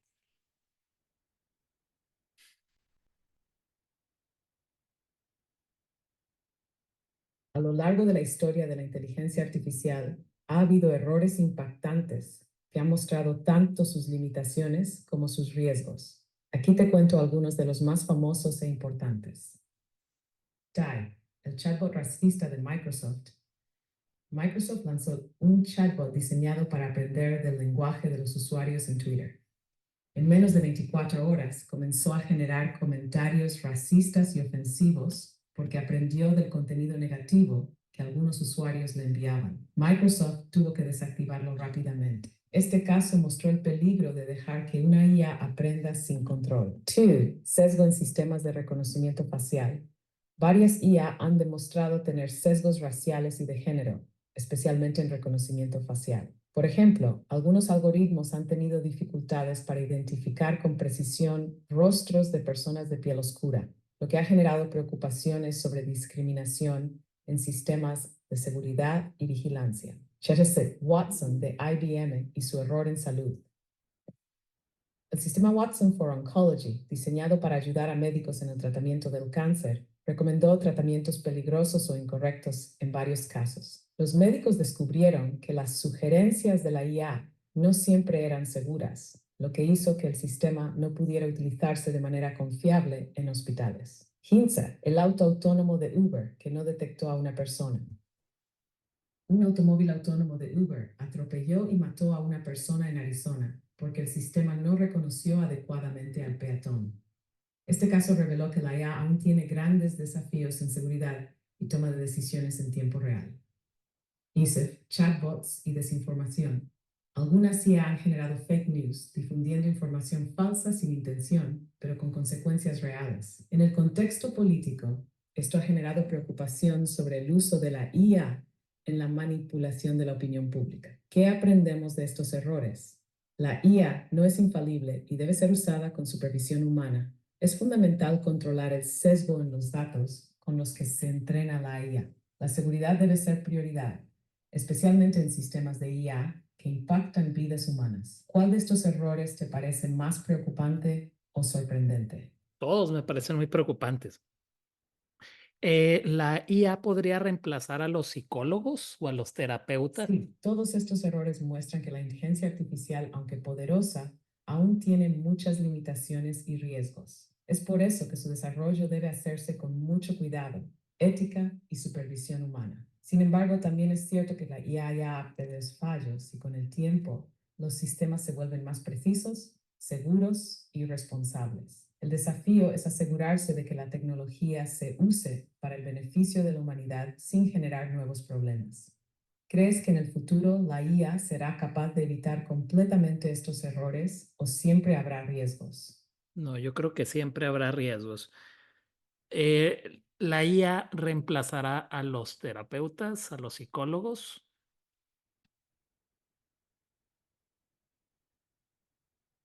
A lo largo de la historia de la inteligencia artificial, ha habido errores impactantes que han mostrado tanto sus limitaciones como sus riesgos. Aquí te cuento algunos de los más famosos e importantes. DAI, el chatbot racista de Microsoft, Microsoft lanzó un chatbot diseñado para aprender del lenguaje de los usuarios en Twitter. En menos de 24 horas comenzó a generar comentarios racistas y ofensivos porque aprendió del contenido negativo que algunos usuarios le enviaban. Microsoft tuvo que desactivarlo rápidamente. Este caso mostró el peligro de dejar que una IA aprenda sin control. 2. Sesgo en sistemas de reconocimiento facial. Varias IA han demostrado tener sesgos raciales y de género, especialmente en reconocimiento facial. Por ejemplo, algunos algoritmos han tenido dificultades para identificar con precisión rostros de personas de piel oscura, lo que ha generado preocupaciones sobre discriminación en sistemas de seguridad y vigilancia. Chétese Watson de IBM y su error en salud. El sistema Watson for Oncology, diseñado para ayudar a médicos en el tratamiento del cáncer, recomendó tratamientos peligrosos o incorrectos en varios casos. Los médicos descubrieron que las sugerencias de la IA no siempre eran seguras, lo que hizo que el sistema no pudiera utilizarse de manera confiable en hospitales. Hinsa, el auto autónomo de Uber, que no detectó a una persona. Un automóvil autónomo de Uber atropelló y mató a una persona en Arizona porque el sistema no reconoció adecuadamente al peatón. Este caso reveló que la IA aún tiene grandes desafíos en seguridad y toma de decisiones en tiempo real. ISEF, chatbots y desinformación. Algunas IA han generado fake news, difundiendo información falsa sin intención, pero con consecuencias reales. En el contexto político, esto ha generado preocupación sobre el uso de la IA en la manipulación de la opinión pública. ¿Qué aprendemos de estos errores? La IA no es infalible y debe ser usada con supervisión humana. Es fundamental controlar el sesgo en los datos con los que se entrena la IA. La seguridad debe ser prioridad, especialmente en sistemas de IA que impactan vidas humanas. ¿Cuál de estos errores te parece más preocupante o sorprendente? Todos me parecen muy preocupantes. ¿La IA podría reemplazar a los psicólogos o a los terapeutas? Sí, todos estos errores muestran que la inteligencia artificial, aunque poderosa, aún tiene muchas limitaciones y riesgos. Es por eso que su desarrollo debe hacerse con mucho cuidado, ética y supervisión humana. Sin embargo, también es cierto que la IA ya de fallos y con el tiempo los sistemas se vuelven más precisos, seguros y responsables. El desafío es asegurarse de que la tecnología se use para el beneficio de la humanidad sin generar nuevos problemas. ¿Crees que en el futuro la IA será capaz de evitar completamente estos errores o siempre habrá riesgos? No, yo creo que siempre habrá riesgos. ¿La IA reemplazará a los terapeutas, a los psicólogos?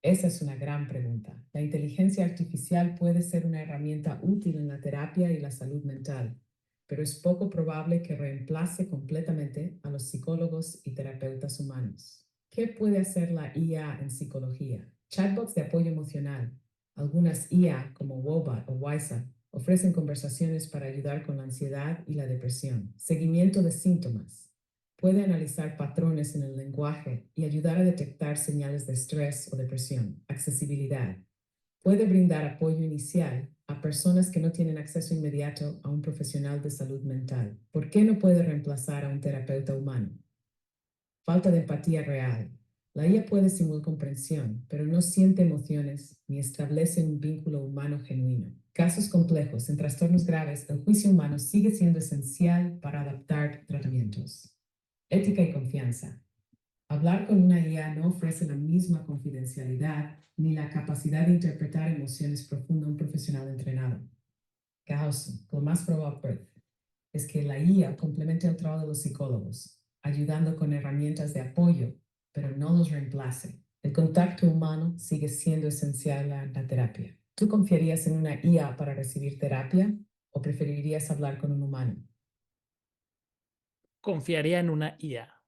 Esa es una gran pregunta. La inteligencia artificial puede ser una herramienta útil en la terapia y la salud mental, pero es poco probable que reemplace completamente a los psicólogos y terapeutas humanos. ¿Qué puede hacer la IA en psicología? Chatbots de apoyo emocional. Algunas IA como Wobat o Wysa ofrecen conversaciones para ayudar con la ansiedad y la depresión. Seguimiento de síntomas. Puede analizar patrones en el lenguaje y ayudar a detectar señales de estrés o depresión. Accesibilidad. Puede brindar apoyo inicial a personas que no tienen acceso inmediato a un profesional de salud mental. ¿Por qué no puede reemplazar a un terapeuta humano? Falta de empatía real. La IA puede simular comprensión, pero no siente emociones ni establece un vínculo humano genuino. Casos complejos. En trastornos graves, el juicio humano sigue siendo esencial para adaptar tratamientos. Ética y confianza. Hablar con una IA no ofrece la misma confidencialidad ni la capacidad de interpretar emociones profundas a un profesional entrenado. Caos, lo más probable es que la IA complemente el trabajo de los psicólogos, ayudando con herramientas de apoyo, pero no los reemplace. El contacto humano sigue siendo esencial en la terapia. ¿Tú confiarías en una IA para recibir terapia o preferirías hablar con un humano? Confiaría en una IA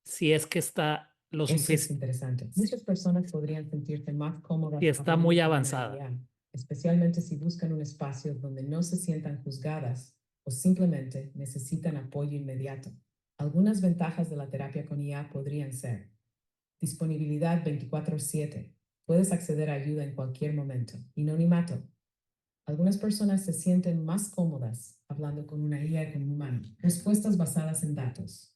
si es que está lo Eso es suficiente, interesante. Muchas personas podrían sentirse más si cómodas está hablando muy con una avanzada. IA, especialmente si buscan un espacio donde no se sientan juzgadas o simplemente necesitan apoyo inmediato. Algunas ventajas de la terapia con IA podrían ser disponibilidad 24/7. Puedes acceder a ayuda en cualquier momento. Anonimato. Algunas personas se sienten más cómodas hablando con una IA que con un humano. Respuestas basadas en datos.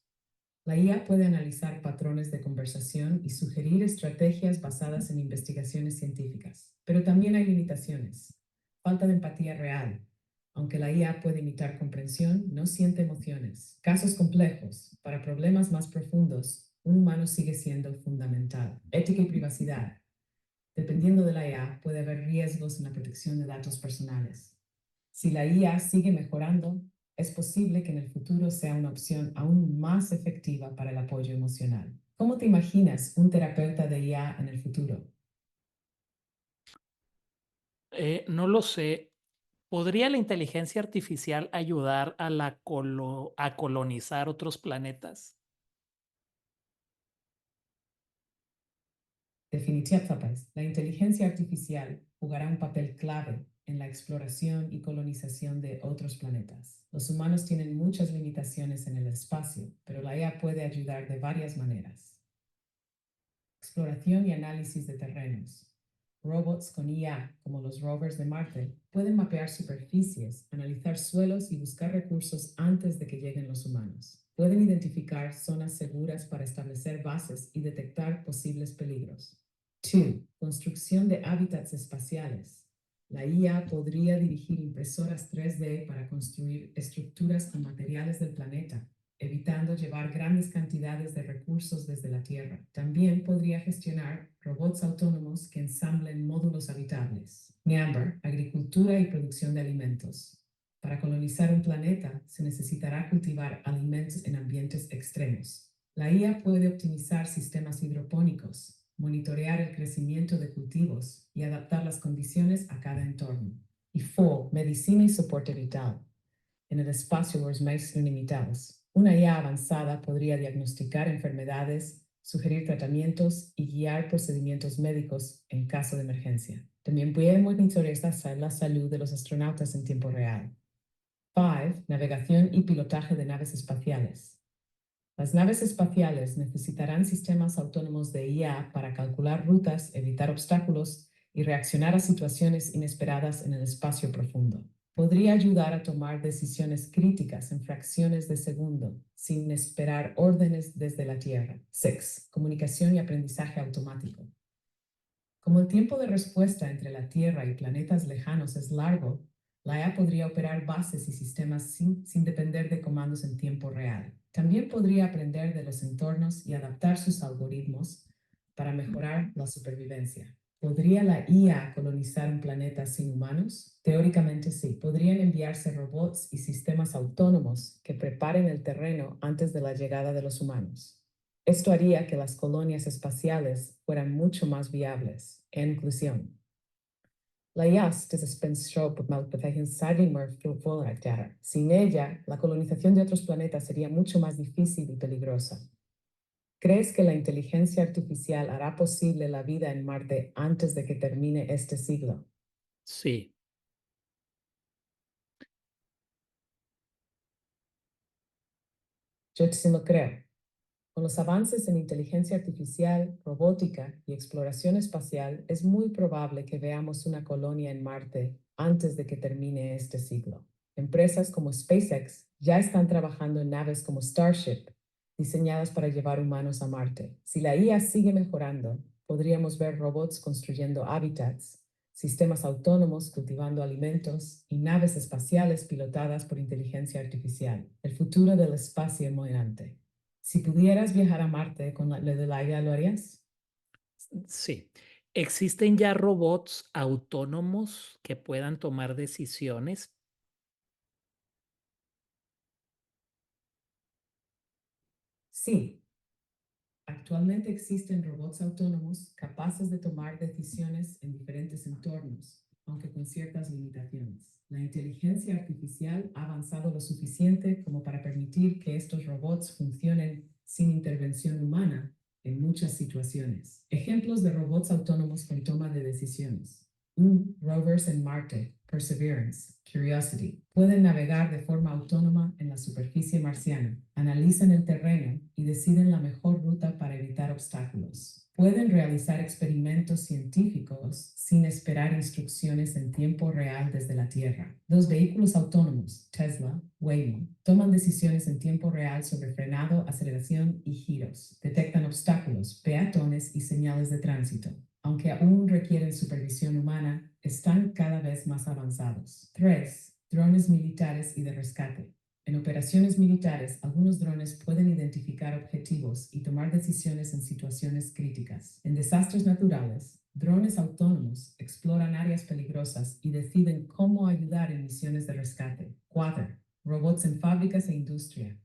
La IA puede analizar patrones de conversación y sugerir estrategias basadas en investigaciones científicas, pero también hay limitaciones. Falta de empatía real. Aunque la IA puede imitar comprensión, no siente emociones. Casos complejos. Para problemas más profundos, un humano sigue siendo fundamental. Ética y privacidad. Dependiendo de la IA, puede haber riesgos en la protección de datos personales. Si la IA sigue mejorando, es posible que en el futuro sea una opción aún más efectiva para el apoyo emocional. ¿Cómo te imaginas un terapeuta de IA en el futuro? No lo sé. ¿Podría la inteligencia artificial ayudar a a colonizar otros planetas? Definitivamente, la inteligencia artificial jugará un papel clave en la exploración y colonización de otros planetas. Los humanos tienen muchas limitaciones en el espacio, pero la IA puede ayudar de varias maneras. Exploración y análisis de terrenos. Robots con IA, como los rovers de Marte, pueden mapear superficies, analizar suelos y buscar recursos antes de que lleguen los humanos. Pueden identificar zonas seguras para establecer bases y detectar posibles peligros. 2. Construcción de hábitats espaciales. La IA podría dirigir impresoras 3D para construir estructuras con materiales del planeta, evitando llevar grandes cantidades de recursos desde la Tierra. También podría gestionar robots autónomos que ensamblen módulos habitables. Number, agricultura y producción de alimentos. Para colonizar un planeta se necesitará cultivar alimentos en ambientes extremos. La IA puede optimizar sistemas hidropónicos, monitorear el crecimiento de cultivos y adaptar las condiciones a cada entorno. Y 4. Medicina y soporte vital. En el espacio los medios son limitados. Una IA avanzada podría diagnosticar enfermedades, sugerir tratamientos y guiar procedimientos médicos en caso de emergencia. También puede monitorear la salud de los astronautas en tiempo real. 5. Navegación y pilotaje de naves espaciales. Las naves espaciales necesitarán sistemas autónomos de IA para calcular rutas, evitar obstáculos y reaccionar a situaciones inesperadas en el espacio profundo. Podría ayudar a tomar decisiones críticas en fracciones de segundo, sin esperar órdenes desde la Tierra. 6. Comunicación y aprendizaje automático. Como el tiempo de respuesta entre la Tierra y planetas lejanos es largo, la IA podría operar bases y sistemas sin depender de comandos en tiempo real. También podría aprender de los entornos y adaptar sus algoritmos para mejorar la supervivencia. ¿Podría la IA colonizar un planeta sin humanos? Teóricamente sí. Podrían enviarse robots y sistemas autónomos que preparen el terreno antes de la llegada de los humanos. Esto haría que las colonias espaciales fueran mucho más viables. En conclusión, la IAS desespensó por malpetagensagimor. Sin ella, la colonización de otros planetas sería mucho más difícil y peligrosa. ¿Crees que la inteligencia artificial hará posible la vida en Marte antes de que termine este siglo? Sí. Yo sí lo creo. Con los avances en inteligencia artificial, robótica y exploración espacial, es muy probable que veamos una colonia en Marte antes de que termine este siglo. Empresas como SpaceX ya están trabajando en naves como Starship, diseñadas para llevar humanos a Marte. Si la IA sigue mejorando, podríamos ver robots construyendo hábitats, sistemas autónomos cultivando alimentos y naves espaciales pilotadas por inteligencia artificial. El futuro del espacio emocionante. Si pudieras viajar a Marte con la de la IA, ¿lo harías? Sí. ¿Existen ya robots autónomos que puedan tomar decisiones? Sí, actualmente existen robots autónomos capaces de tomar decisiones en diferentes entornos, aunque con ciertas limitaciones. La inteligencia artificial ha avanzado lo suficiente como para permitir que estos robots funcionen sin intervención humana en muchas situaciones. Ejemplos de robots autónomos con toma de decisiones. Rovers en Marte, Perseverance, Curiosity, pueden navegar de forma autónoma en la superficie marciana, analizan el terreno y deciden la mejor ruta para evitar obstáculos. Pueden realizar experimentos científicos sin esperar instrucciones en tiempo real desde la Tierra. Los vehículos autónomos, Tesla, Waymo, toman decisiones en tiempo real sobre frenado, aceleración y giros. Detectan obstáculos, peatones y señales de tránsito. Aunque aún requieren supervisión humana, están cada vez más avanzados. 3. Drones militares y de rescate. En operaciones militares, algunos drones pueden identificar objetivos y tomar decisiones en situaciones críticas. En desastres naturales, drones autónomos exploran áreas peligrosas y deciden cómo ayudar en misiones de rescate. 4. Robots en fábricas e industria.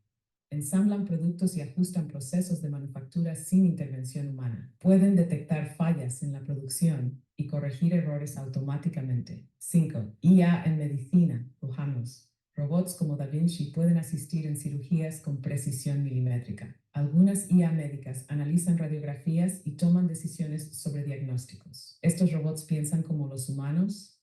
Ensamblan productos y ajustan procesos de manufactura sin intervención humana. Pueden detectar fallas en la producción y corregir errores automáticamente. 5. IA en medicina, Robots. Robots como Da Vinci pueden asistir en cirugías con precisión milimétrica. Algunas IA médicas analizan radiografías y toman decisiones sobre diagnósticos. ¿Estos robots piensan como los humanos?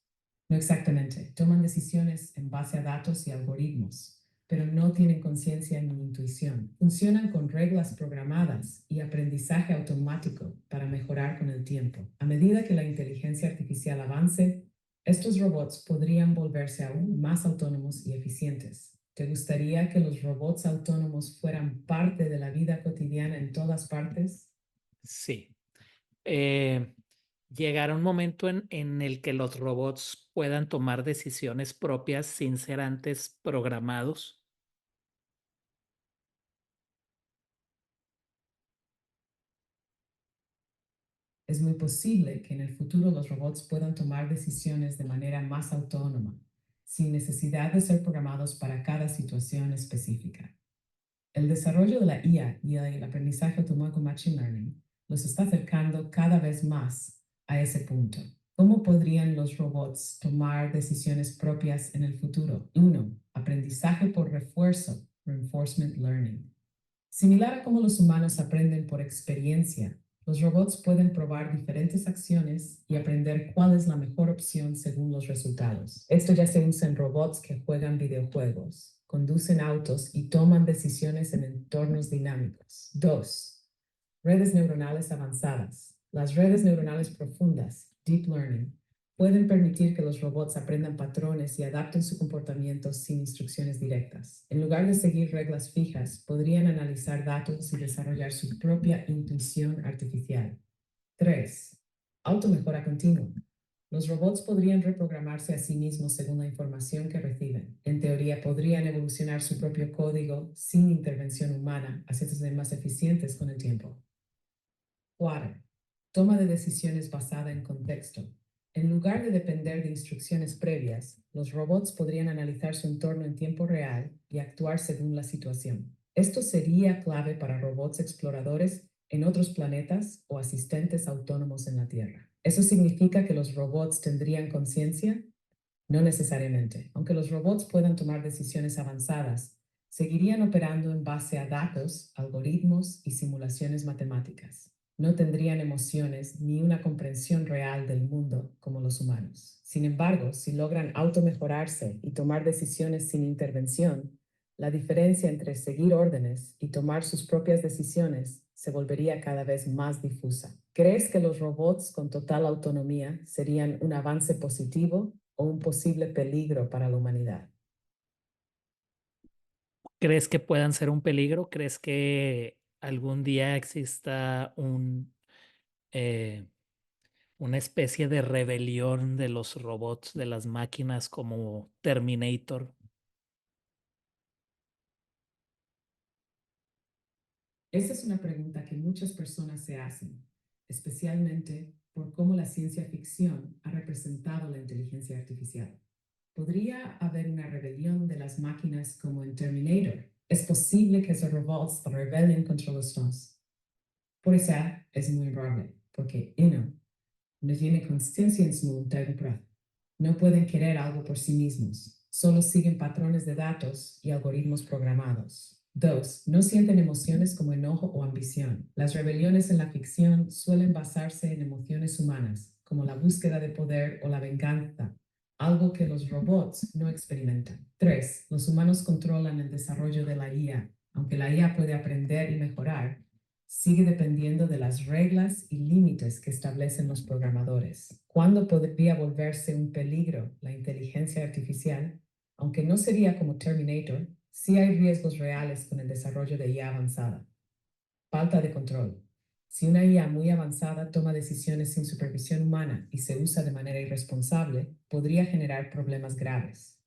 No exactamente. Toman decisiones en base a datos y algoritmos, pero no tienen conciencia ni intuición. Funcionan con reglas programadas y aprendizaje automático para mejorar con el tiempo. A medida que la inteligencia artificial avance, estos robots podrían volverse aún más autónomos y eficientes. ¿Te gustaría que los robots autónomos fueran parte de la vida cotidiana en todas partes? Sí. Llegará un momento en el que los robots puedan tomar decisiones propias sin ser antes programados. Es muy posible que en el futuro los robots puedan tomar decisiones de manera más autónoma, sin necesidad de ser programados para cada situación específica. El desarrollo de la IA y el aprendizaje automático Machine Learning los está acercando cada vez más a ese punto. ¿Cómo podrían los robots tomar decisiones propias en el futuro? 1. Aprendizaje por refuerzo, Reinforcement Learning. Similar a cómo los humanos aprenden por experiencia, los robots pueden probar diferentes acciones y aprender cuál es la mejor opción según los resultados. Esto ya se usa en robots que juegan videojuegos, conducen autos y toman decisiones en entornos dinámicos. 2. Redes neuronales avanzadas. Las redes neuronales profundas, Deep Learning, pueden permitir que los robots aprendan patrones y adapten su comportamiento sin instrucciones directas. En lugar de seguir reglas fijas, podrían analizar datos y desarrollar su propia intuición artificial. 3. Automejora continua. Los robots podrían reprogramarse a sí mismos según la información que reciben. En teoría, podrían evolucionar su propio código sin intervención humana, haciéndose más eficientes con el tiempo. 4. Toma de decisiones basada en contexto. En lugar de depender de instrucciones previas, los robots podrían analizar su entorno en tiempo real y actuar según la situación. Esto sería clave para robots exploradores en otros planetas o asistentes autónomos en la Tierra. ¿Eso significa que los robots tendrían conciencia? No necesariamente. Aunque los robots puedan tomar decisiones avanzadas, seguirían operando en base a datos, algoritmos y simulaciones matemáticas. No tendrían emociones ni una comprensión real del mundo como los humanos. Sin embargo, si logran automejorarse y tomar decisiones sin intervención, la diferencia entre seguir órdenes y tomar sus propias decisiones se volvería cada vez más difusa. ¿Crees que los robots con total autonomía serían un avance positivo o un posible peligro para la humanidad? ¿Crees que puedan ser un peligro? ¿Crees que algún día exista eh, una especie de rebelión de los robots, de las máquinas como Terminator? Esa es una pregunta que muchas personas se hacen, especialmente por cómo la ciencia ficción ha representado la inteligencia artificial. ¿Podría haber una rebelión de las máquinas como en Terminator? ¿Es posible que esos robots se rebelen contra los humanos? Por eso es muy probable, porque uno, no tiene conciencia en su voluntad propia. No pueden querer algo por sí mismos, solo siguen patrones de datos y algoritmos programados. 2. No sienten emociones como enojo o ambición. Las rebeliones en la ficción suelen basarse en emociones humanas, como la búsqueda de poder o la venganza, algo que los robots no experimentan. 3. Los humanos controlan el desarrollo de la IA. Aunque la IA puede aprender y mejorar, sigue dependiendo de las reglas y límites que establecen los programadores. ¿Cuándo podría volverse un peligro la inteligencia artificial? Aunque no sería como Terminator, sí hay riesgos reales con el desarrollo de IA avanzada. Falta de control. Si una IA muy avanzada toma decisiones sin supervisión humana y se usa de manera irresponsable, podría generar problemas graves.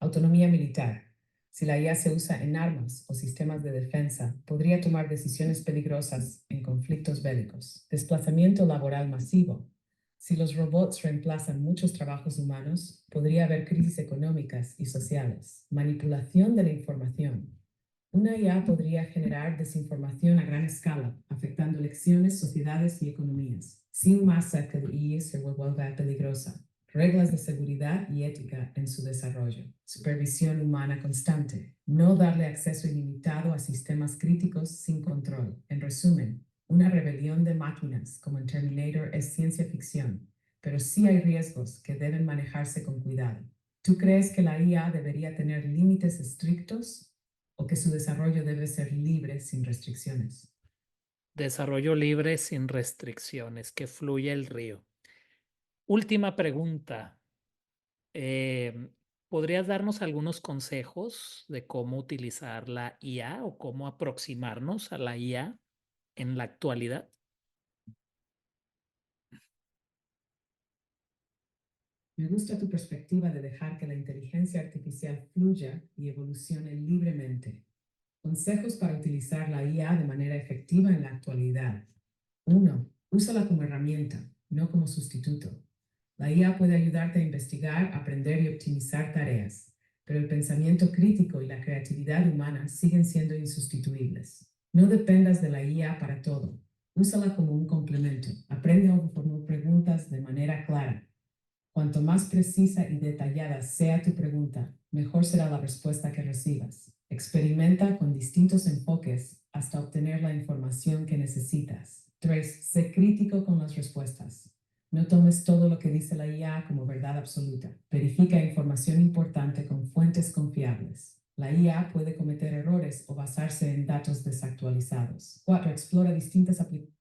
Autonomía militar. Si la IA se usa en armas o sistemas de defensa, podría tomar decisiones peligrosas en conflictos bélicos. Desplazamiento laboral masivo. Si los robots reemplazan muchos trabajos humanos, podría haber crisis económicas y sociales. Manipulación de la información. Una IA podría generar desinformación a gran escala, afectando elecciones, sociedades y economías, sin más a que la IA se vuelva peligrosa. Reglas de seguridad y ética en su desarrollo. Supervisión humana constante. No darle acceso ilimitado a sistemas críticos sin control. En resumen, una rebelión de máquinas como en Terminator es ciencia ficción, pero sí hay riesgos que deben manejarse con cuidado. ¿Tú crees que la IA debería tener límites estrictos o que su desarrollo debe ser libre sin restricciones? Desarrollo libre sin restricciones, que fluya el río. Última pregunta. Em, ¿Podrías darnos algunos consejos de cómo utilizar la IA o cómo aproximarnos a la IA en la actualidad? Me gusta tu perspectiva de dejar que la inteligencia artificial fluya y evolucione libremente. Consejos para utilizar la IA de manera efectiva en la actualidad. 1. Úsala como herramienta, no como sustituto. La IA puede ayudarte a investigar, aprender y optimizar tareas, pero el pensamiento crítico y la creatividad humana siguen siendo insustituibles. No dependas de la IA para todo. Úsala como un complemento. Aprende a formular preguntas de manera clara. Cuanto más precisa y detallada sea tu pregunta, mejor será la respuesta que recibas. Experimenta con distintos enfoques hasta obtener la información que necesitas. 3. Sé crítico con las respuestas. No tomes todo lo que dice la IA como verdad absoluta. Verifica información importante con fuentes confiables. La IA puede cometer errores o basarse en datos desactualizados. 4. Explora distintas aplicaciones.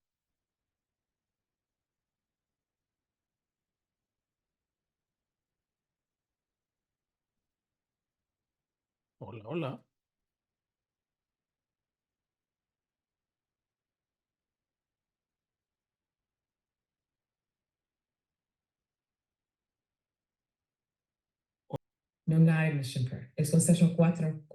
Hola, hola. Non El consejo 4.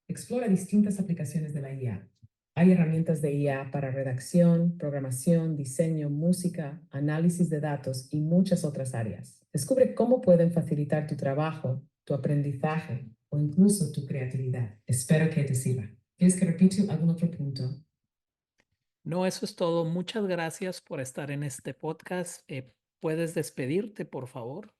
Explora distintas aplicaciones de la IA. Hay herramientas de IA para redacción, programación, diseño, música, análisis de datos y muchas otras áreas. Descubre cómo pueden facilitar tu trabajo, tu aprendizaje o incluso tu creatividad. Espero que te sirva. ¿Quieres que repita algún otro punto? No, eso es todo. Muchas gracias por estar en este podcast. ¿Puedes despedirte, por favor?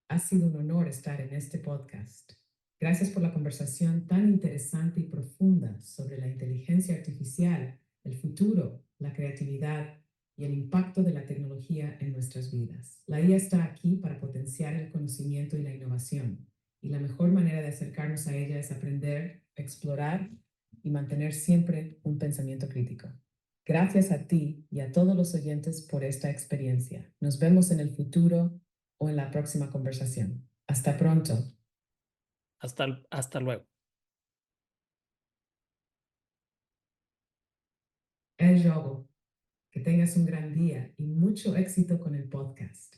Ha sido un honor estar en este podcast. Gracias por la conversación tan interesante y profunda sobre la inteligencia artificial, el futuro, la creatividad y el impacto de la tecnología en nuestras vidas. La IA está aquí para potenciar el conocimiento y la innovación, y la mejor manera de acercarnos a ella es aprender, explorar y mantener siempre un pensamiento crítico. Gracias a ti y a todos los oyentes por esta experiencia. Nos vemos en el futuro o en la próxima conversación. Hasta pronto. Hasta luego. El Yogo. Que tengas un gran día y mucho éxito con el podcast.